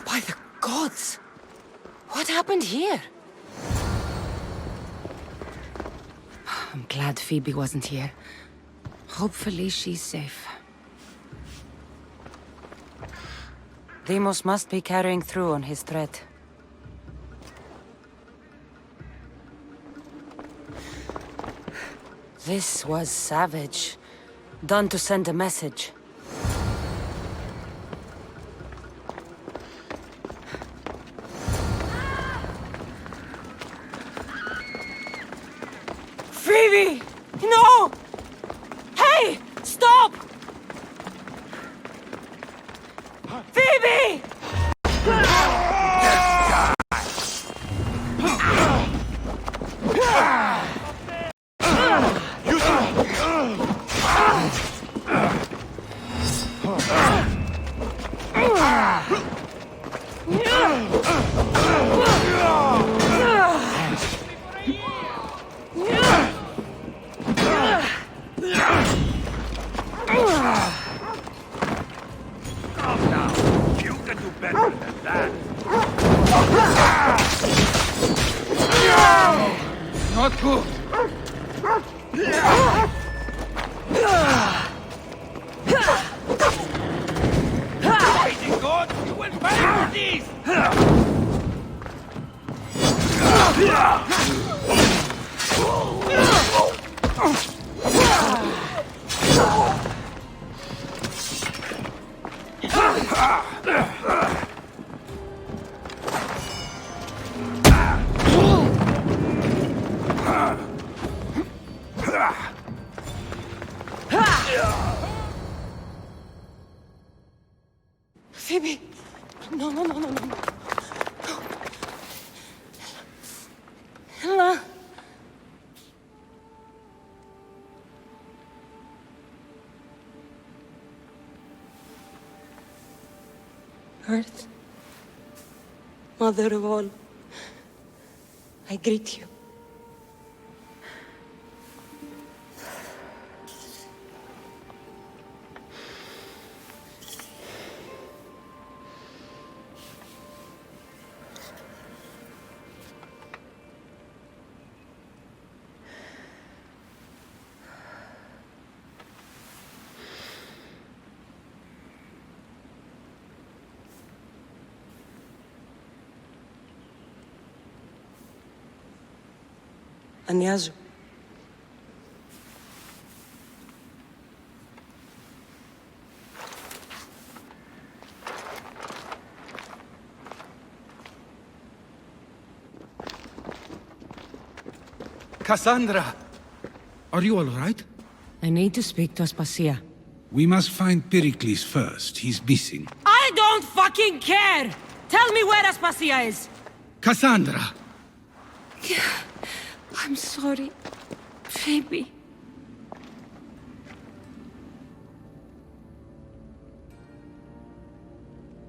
By the gods! What happened here? I'm glad Phoebe wasn't here. Hopefully she's safe. Deimos must be carrying through on his threat. This was savage. Done to send a message. Phoebe! No! Hey! Stop! Phoebe! You can do better than that. Not good. Fighting God, you will pay for this! Phoebe! No, no, no, no, no. Ella. Earth, Mother of all, I greet you. Ανιάζω. Cassandra! Are you all right? I need to speak to Aspasia. We must find Pericles first. He's missing. I don't fucking care! Tell me where Aspasia is! Cassandra! I'm sorry, Phoebe.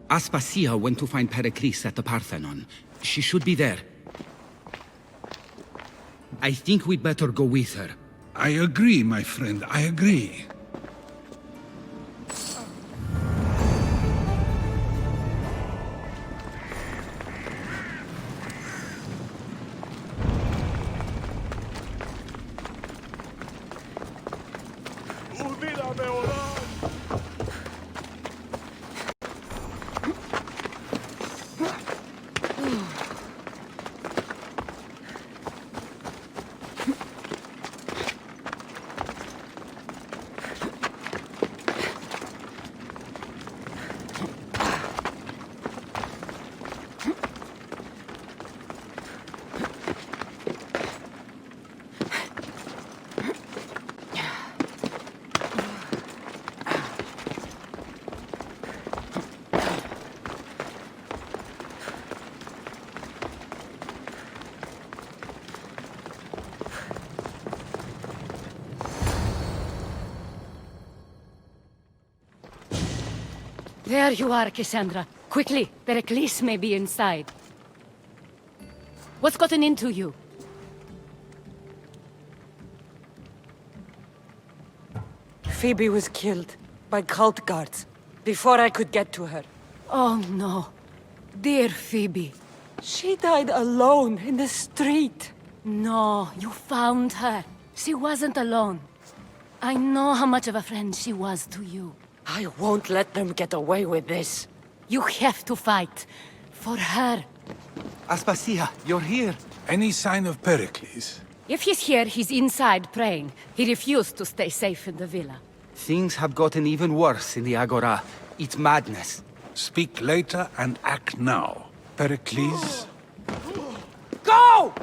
Aspasia went to find Pericles at the Parthenon. She should be there. I think we'd better go with her. I agree, my friend. I agree. There you are, Cassandra. Quickly, Pericles may be inside. What's gotten into you? Phoebe was killed by cult guards before I could get to her. Oh no. Dear Phoebe. She died alone in the street. No, you found her. She wasn't alone. I know how much of a friend she was to you. I won't let them get away with this. You have to fight. For her. Aspasia, you're here. Any sign of Pericles? If he's here, he's inside praying. He refused to stay safe in the villa. Things have gotten even worse in the Agora. It's madness. Speak later and act now. Pericles? Go!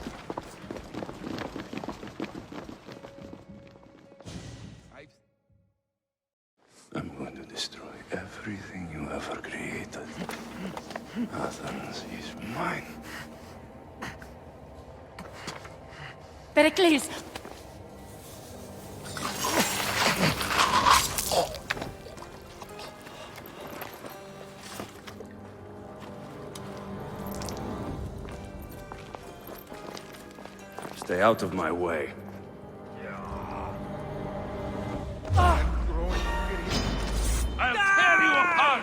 Pericles! Stay out of my way. I'll tear you apart!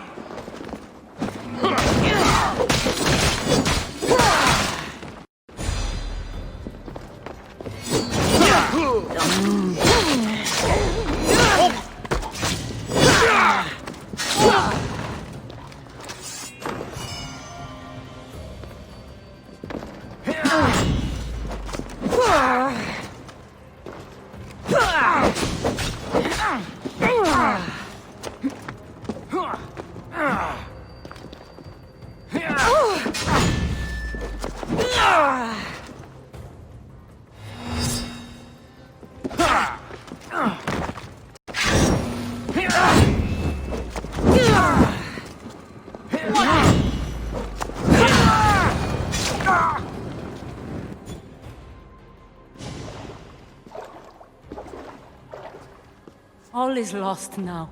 All is lost now.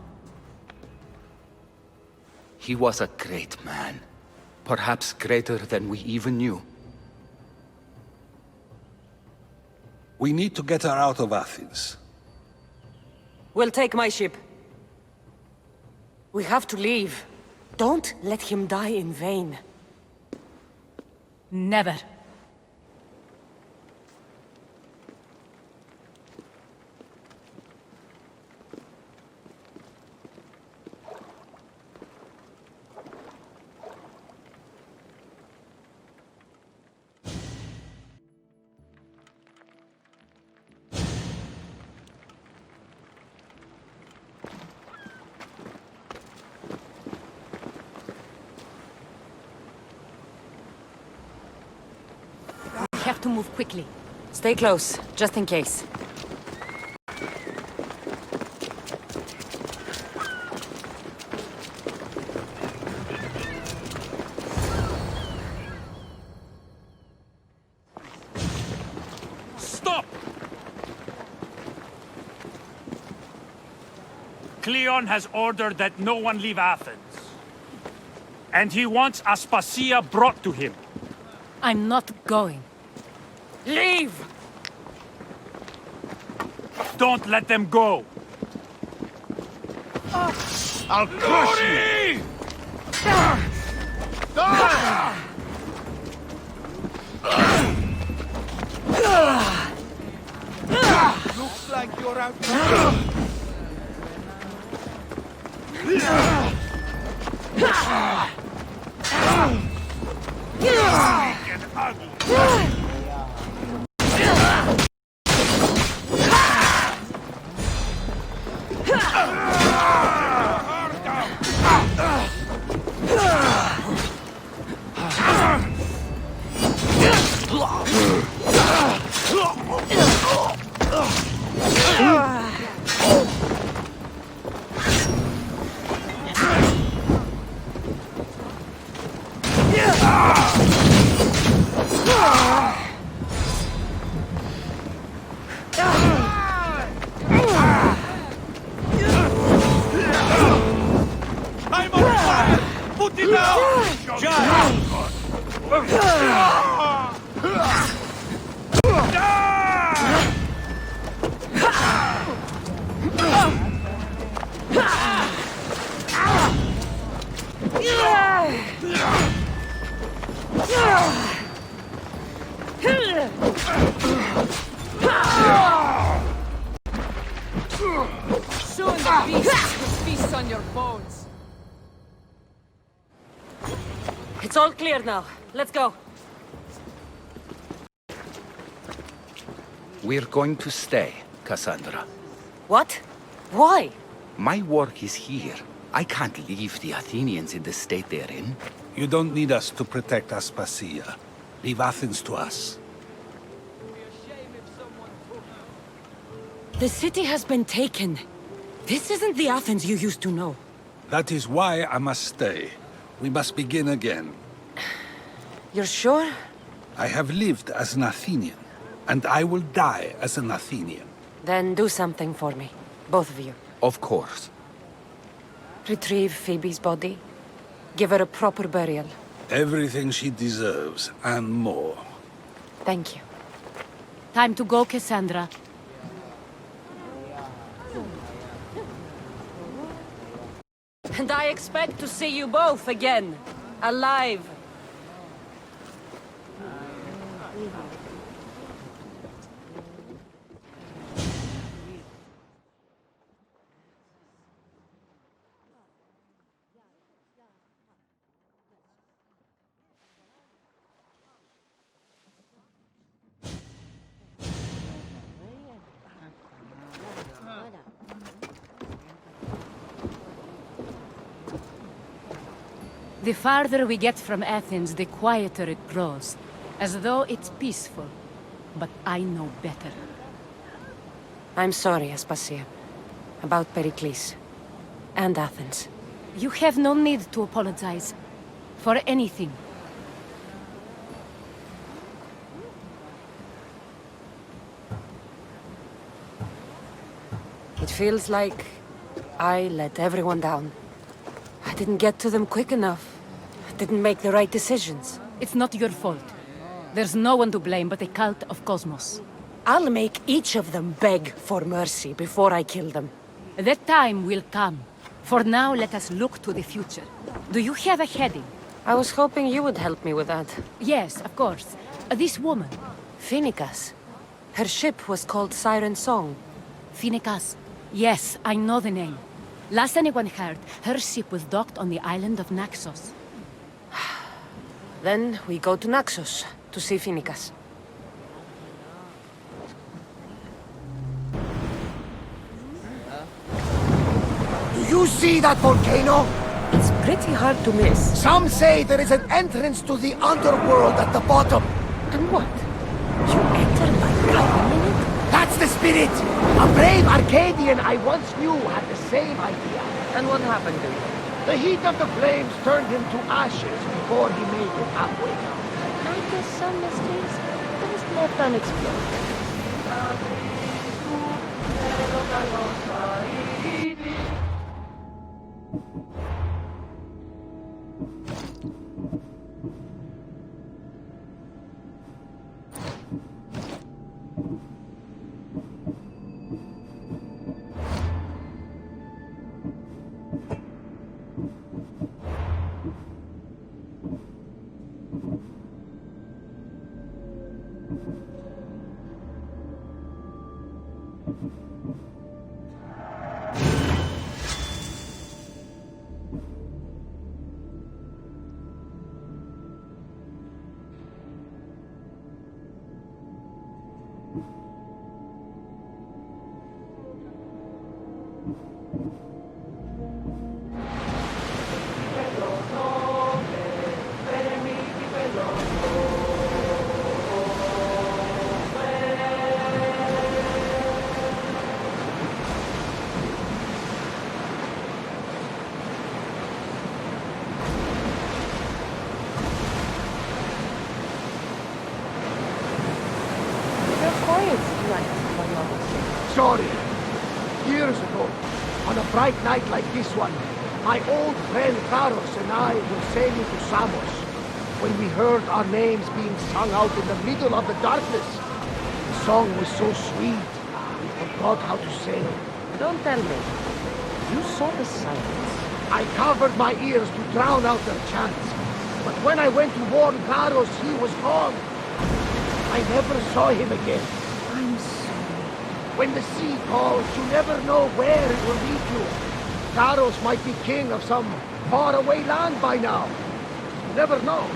He was a great man. Perhaps greater than we even knew. We need to get her out of Athens. We'll take my ship. We have to leave. Don't let him die in vain. Never. We have to move quickly. Stay close, just in case. Stop! Cleon has ordered that no one leave Athens. And he wants Aspasia brought to him. I'm not going. Leave! Don't let them go! I'll crush you! Looks like you're out. I'm on fire! Put it out! Soon the beast will feast on your bones. It's all clear now. Let's go. We're going to stay, Cassandra. What? Why? My work is here. I can't leave the Athenians in the state they're in. You don't need us to protect Aspasia. Leave Athens to us. The city has been taken. This isn't the Athens you used to know. That is why I must stay. We must begin again. You're sure? I have lived as an Athenian. and I will die as an Athenian. Then do something for me. Both of you. Of course. Retrieve Phoebe's body. Give her a proper burial. Everything she deserves, and more. Thank you. Time to go, Cassandra. And I expect to see you both again. Alive. The farther we get from Athens, the quieter it grows. As though it's peaceful. But I know better. I'm sorry, Aspasia. About Pericles. And Athens. You have no need to apologize. For anything. It feels like I let everyone down. I didn't get to them quick enough. I didn't make the right decisions. It's not your fault. There's no one to blame but the cult of Cosmos. I'll make each of them beg for mercy before I kill them. That time will come. For now, let us look to the future. Do you have a heading? I was hoping you would help me with that. Yes, of course. This woman. Phoenicas. Her ship was called Siren Song. Phoenicas. Yes, I know the name. Last anyone heard, her ship was docked on the island of Naxos. Then we go to Naxos to see Phoenicas. Do you see that volcano? It's pretty hard to miss. Some say there is an entrance to the underworld at the bottom. And what? You entered by climbing it? That's the spirit! A brave Arcadian I once knew had the same idea. And what happened to you? The heat of the flames turned him to ashes before he made it halfway down. I guess some mysteries best left unexplored. Sorry. Years ago, on a bright night like this one, my old friend Karos and I were sailing to Samos when we heard our names being sung out in the middle of the darkness. The song was so sweet, we forgot how to sing. Don't tell me. You saw the silence. I covered my ears to drown out their chants, but when I went to warn Karos, he was gone. I never saw him again. I'm sorry. When the sea calls, you never know where it will lead you. Karos might be king of some faraway land by now. You never know.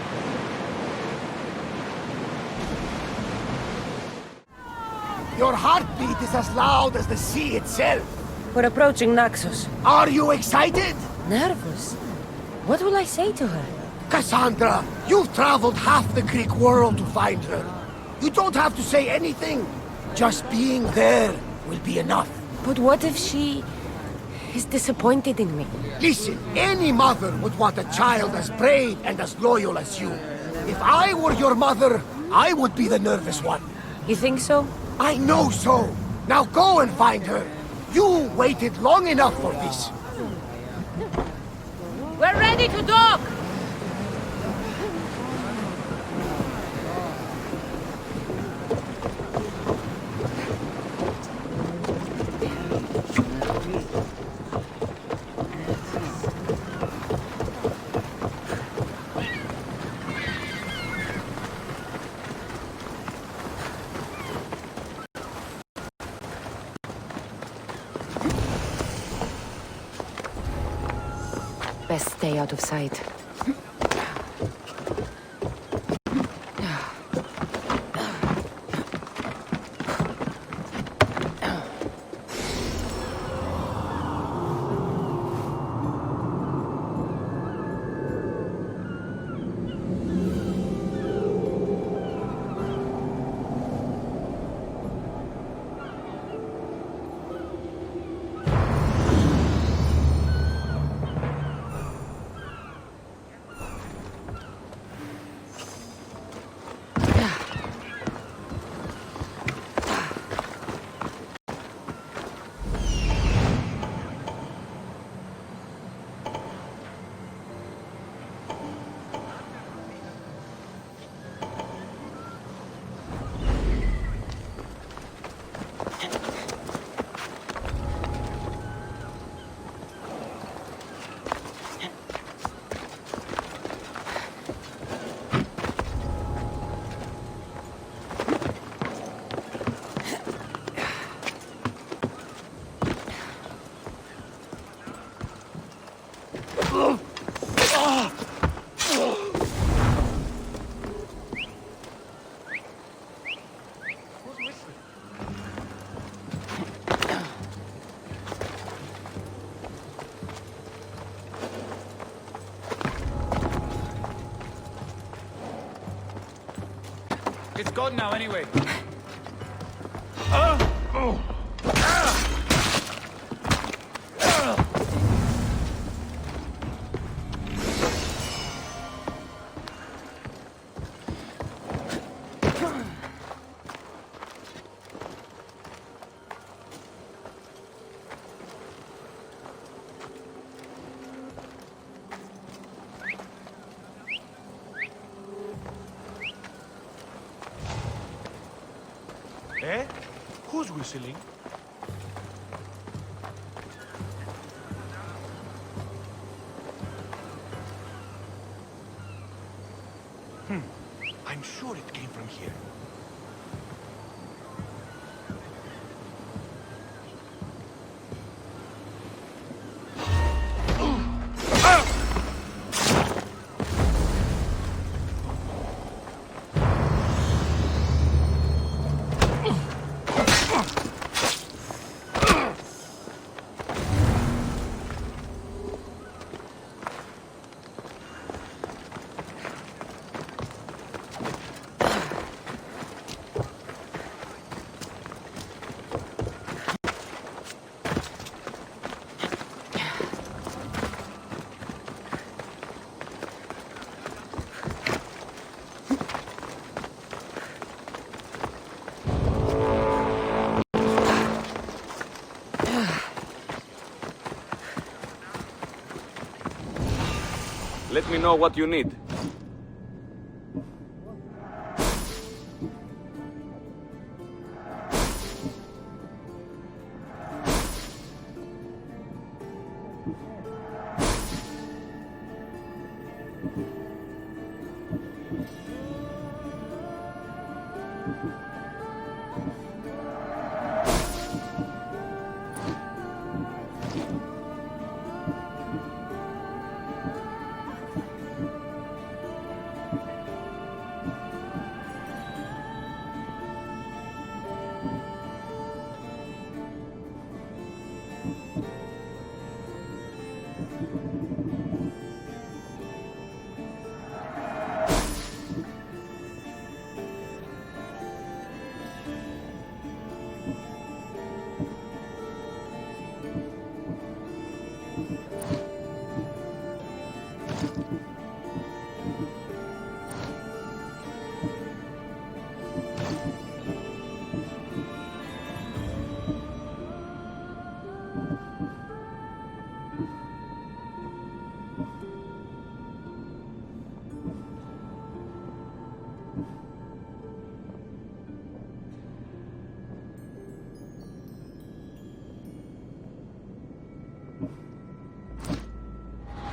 Your heartbeat is as loud as the sea itself. We're approaching Naxos. Are you excited? Nervous? What will I say to her? Cassandra, you've traveled half the Greek world to find her. You don't have to say anything. Just being there will be enough. But what if she is disappointed in me? Listen, any mother would want a child as brave and as loyal as you. If I were your mother, I would be the nervous one. You think so? I know so! Now go and find her! You waited long enough for this! We're ready to dock! Best stay out of sight. It's gone now, anyway. Eh? Who's whistling? I'm sure it came from here. Let me know what you need.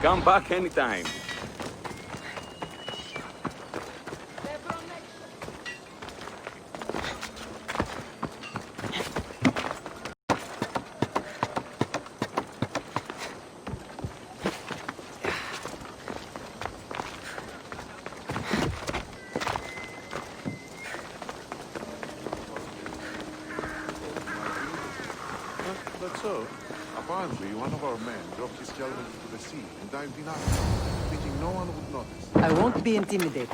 Come back anytime. That's so. Apparently, one of our men dropped his helmet into the sea and dived in after, thinking no one would notice. I won't be intimidated.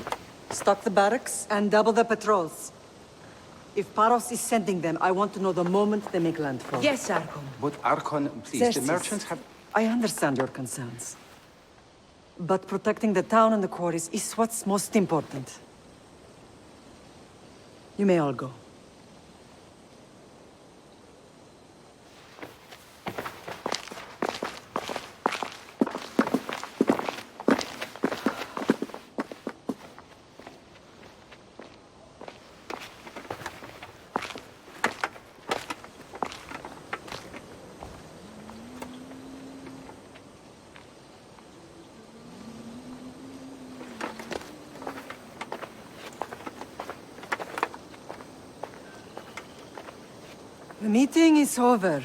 Stock the barracks and double the patrols. If Paros is sending them, I want to know the moment they make landfall. Yes, Archon. But Archon, please, Xerxes, the merchants have... I understand your concerns. But protecting the town and the quarries is what's most important. You may all go. The meeting is over.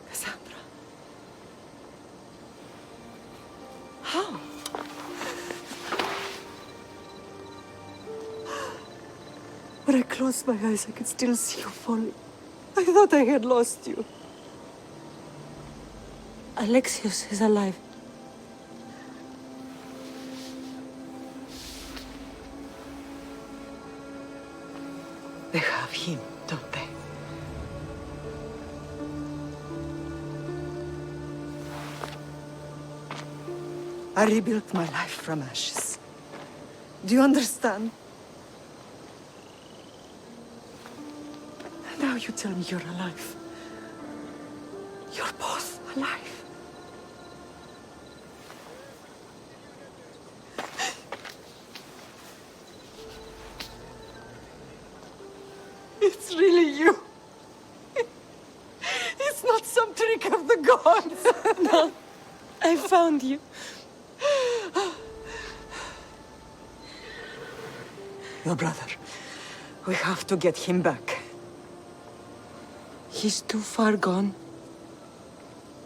Cassandra. How? When I closed my eyes, I could still see you falling. I thought I had lost you. Alexios is alive. They have him, don't they? I rebuilt my life from ashes. Do you understand? Now you tell me you're alive. You're both alive. It's really you. It's not some trick of the gods. No, I found you. Your brother. We have to get him back. He's too far gone.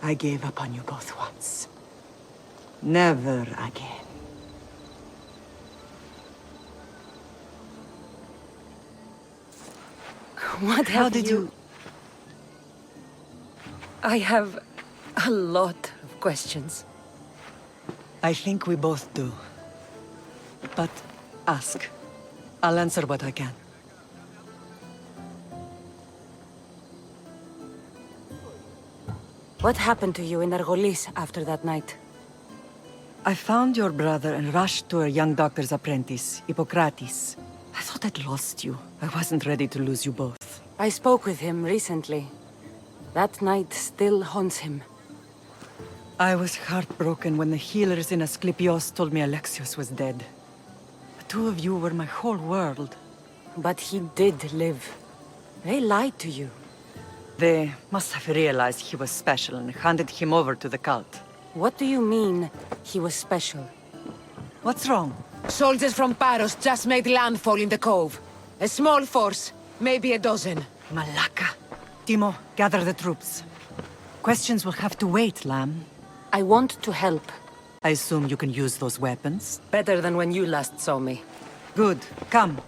I gave up on you both once. Never again. What How have did you... I have a lot of questions. I think we both do. But ask. I'll answer what I can. What happened to you in Argolis after that night? I found your brother and rushed to a young doctor's apprentice, Hippocrates. I thought I'd lost you. I wasn't ready to lose you both. I spoke with him recently. That night still haunts him. I was heartbroken when the healers in Asclepios told me Alexios was dead. The two of you were my whole world. But he did live. They lied to you. They must have realized he was special and handed him over to the cult. What do you mean, he was special? What's wrong? Soldiers from Paros just made landfall in the cove. A small force, maybe a dozen. Malaka. Timo, gather the troops. Questions will have to wait, Lamb. I want to help. I assume you can use those weapons? Better than when you last saw me. Good. Come.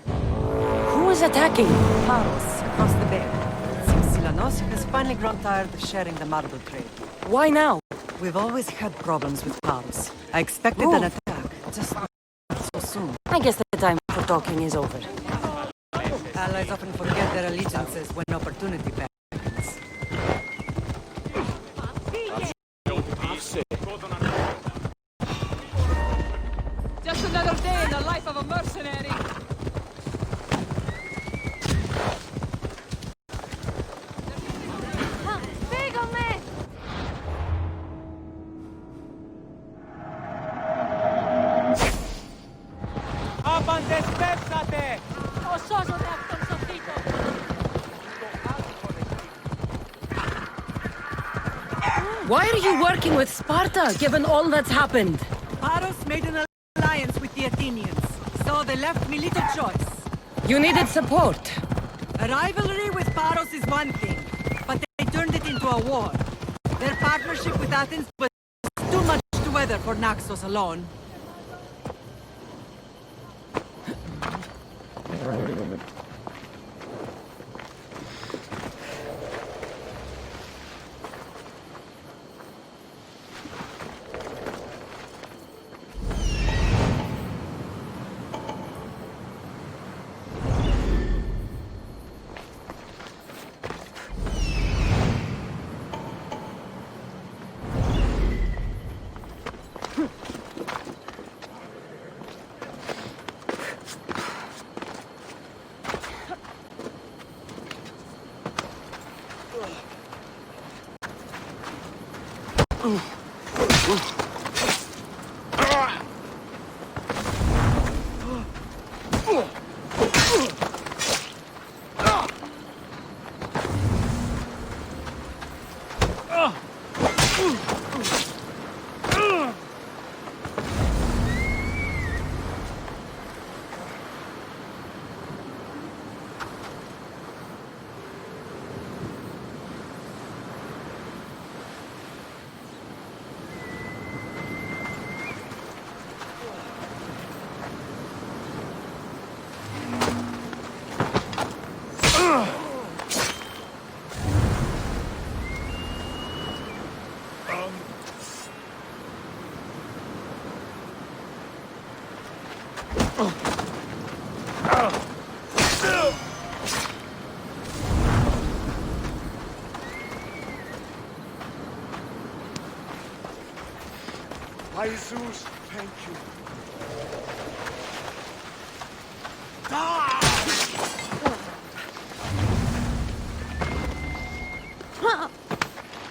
Who is attacking? Paros, across the bay. Silanos has finally grown tired of sharing the marble trade. Why now? We've always had problems with Paros. I expected an attack, just not so soon. I guess the time for talking is over. Allies often forget their allegiances when opportunity beckons. Just another day in the life of a mercenary. Why are you working with Sparta, given all that's happened? Paros made an alliance with the Athenians, so they left me little choice. You needed support. A rivalry with Paros is one thing, but they turned it into a war. Their partnership with Athens was too much to weather for Naxos alone. By Zeus, thank you.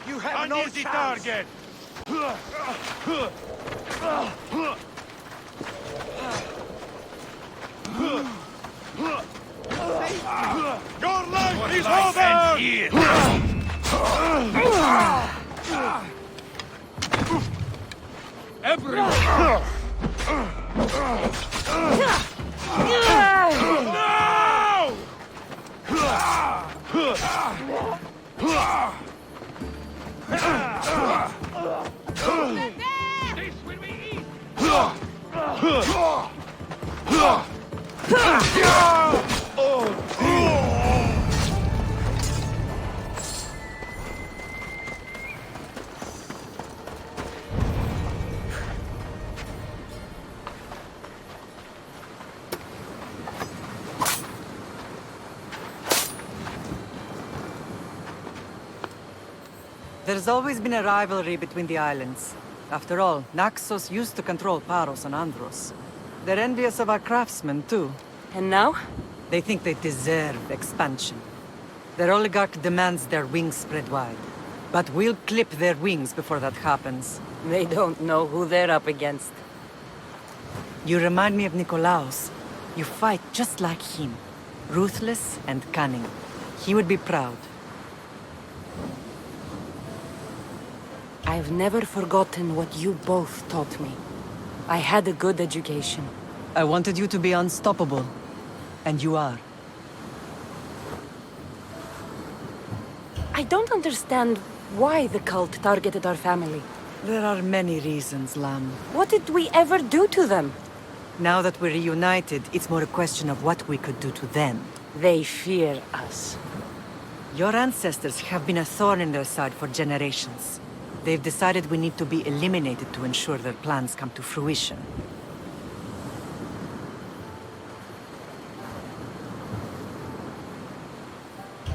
You have no the chance. target! Your life is life over! ends here! Everyone! This will be easy! There's always been a rivalry between the islands. After all, Naxos used to control Paros and Andros. They're envious of our craftsmen, too. And now? They think they deserve expansion. Their oligarch demands their wings spread wide. But we'll clip their wings before that happens. They don't know who they're up against. You remind me of Nikolaos. You fight just like him. Ruthless and cunning. He would be proud. I've never forgotten what you both taught me. I had a good education. I wanted you to be unstoppable. And you are. I don't understand why the cult targeted our family. There are many reasons, Lam. What did we ever do to them? Now that we're reunited, it's more a question of what we could do to them. They fear us. Your ancestors have been a thorn in their side for generations. They've decided we need to be eliminated to ensure their plans come to fruition.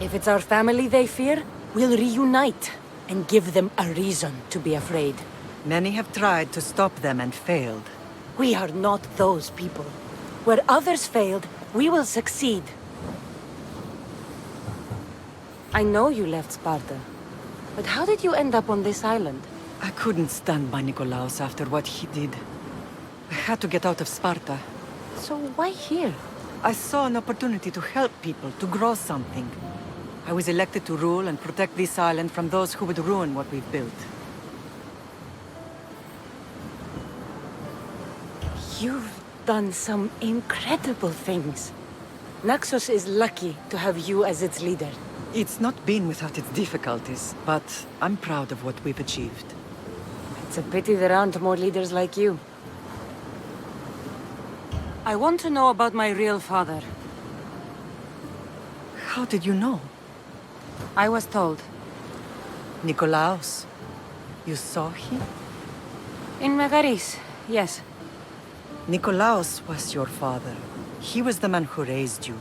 If it's our family they fear, we'll reunite and give them a reason to be afraid. Many have tried to stop them and failed. We are not those people. Where others failed, we will succeed. I know you left Sparta, but how did you end up on this island? I couldn't stand by Nikolaos after what he did. I had to get out of Sparta. So why here? I saw an opportunity to help people, to grow something. I was elected to rule and protect this island from those who would ruin what we've built. You've done some incredible things. Naxos is lucky to have you as its leader. It's not been without its difficulties, but I'm proud of what we've achieved. It's a pity there aren't more leaders like you. I want to know about my real father. How did you know? I was told. Nikolaos. You saw him? In Megaris, yes. Nikolaos was your father. He was the man who raised you.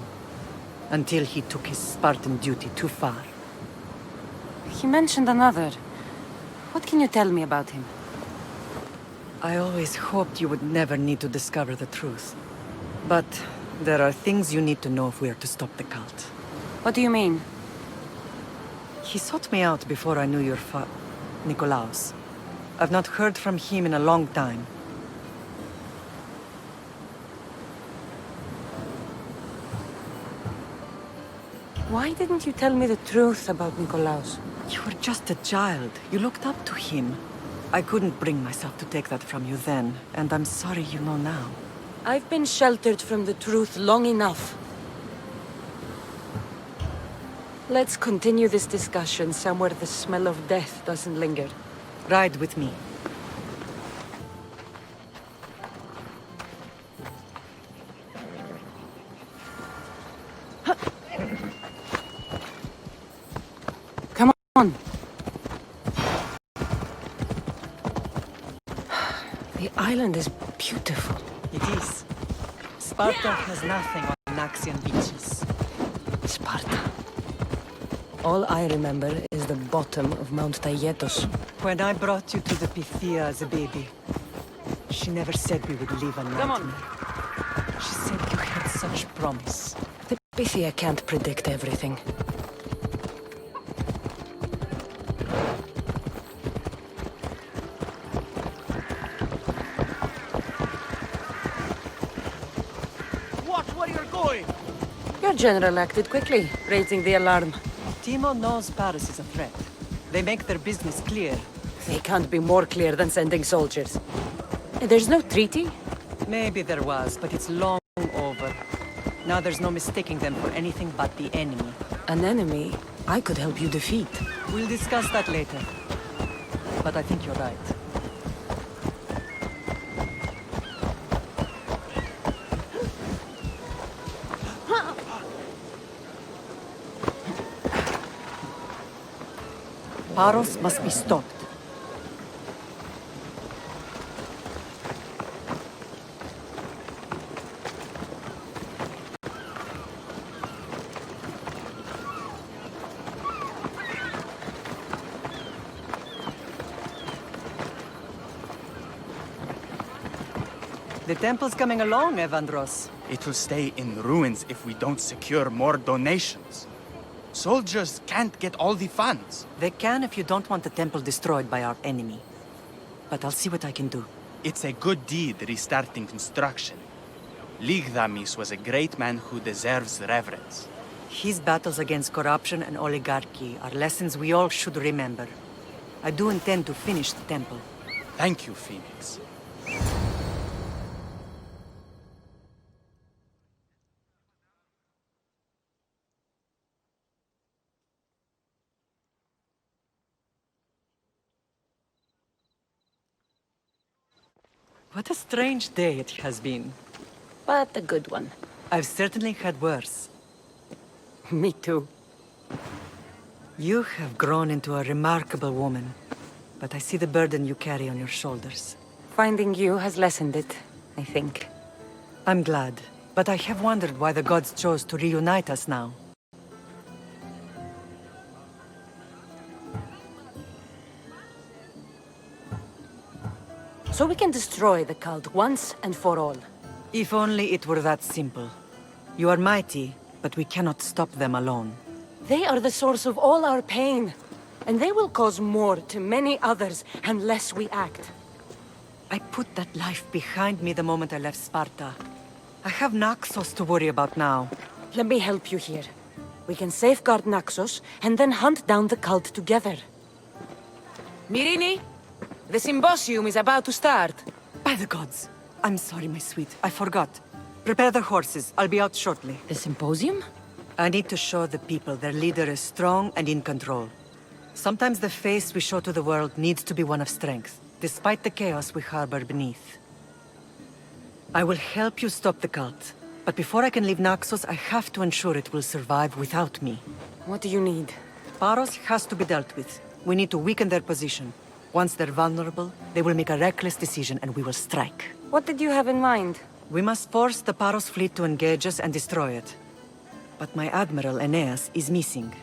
Until he took his Spartan duty too far. He mentioned another. What can you tell me about him? I always hoped you would never need to discover the truth. But there are things you need to know if we are to stop the cult. What do you mean? He sought me out before I knew your Nikolaos. I've not heard from him in a long time. Why didn't you tell me the truth about Nikolaos? You were just a child. You looked up to him. I couldn't bring myself to take that from you then, and I'm sorry you know now. I've been sheltered from the truth long enough. Let's continue this discussion somewhere the smell of death doesn't linger. Ride with me. Come on. The island is beautiful. It is. Sparta has nothing on Naxian beaches. Sparta. All I remember is the bottom of Mount Taygetos. When I brought you to the Pythia as a baby, she never said we would live a nightmare. Come on. She said you had such promise. The Pythia can't predict everything. Watch where you're going! Your general acted quickly, raising the alarm. Timo knows Paris is a threat. They make their business clear. They can't be more clear than sending soldiers. There's no treaty? Maybe there was, but it's long over. Now there's no mistaking them for anything but the enemy. An enemy I could help you defeat. We'll discuss that later. But I think you're right. Paros must be stopped. The temple's coming along, Evandros. It will stay in ruins if we don't secure more donations. Soldiers can't get all the funds. They can if you don't want the temple destroyed by our enemy. But I'll see what I can do. It's a good deed restarting construction. Ligdamis was a great man who deserves reverence. His battles against corruption and oligarchy are lessons we all should remember. I do intend to finish the temple. Thank you, Phoenix. What a strange day it has been. But a good one. I've certainly had worse. Me too. You have grown into a remarkable woman, but I see the burden you carry on your shoulders. Finding you has lessened it, I think. I'm glad, but I have wondered why the gods chose to reunite us now. So we can destroy the cult once and for all. If only it were that simple. You are mighty, but we cannot stop them alone. They are the source of all our pain, and they will cause more to many others unless we act. I put that life behind me the moment I left Sparta. I have Naxos to worry about now. Let me help you here. We can safeguard Naxos, and then hunt down the cult together. Myrrine, the symposium is about to start. By the gods, I'm sorry, my sweet. I forgot. Prepare the horses. I'll be out shortly. The symposium? I need to show the people their leader is strong and in control. Sometimes the face we show to the world needs to be one of strength, despite the chaos we harbor beneath. I will help you stop the cult. But before I can leave Naxos, I have to ensure it will survive without me. What do you need? Paros has to be dealt with. We need to weaken their position. Once they're vulnerable, they will make a reckless decision and we will strike. What did you have in mind? We must force the Paros fleet to engage us and destroy it. But my admiral, Aeneas, is missing.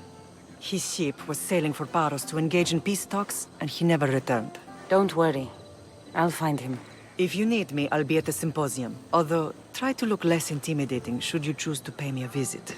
His ship was sailing for Paros to engage in peace talks, and he never returned. Don't worry. I'll find him. If you need me, I'll be at the symposium. Although, try to look less intimidating should you choose to pay me a visit.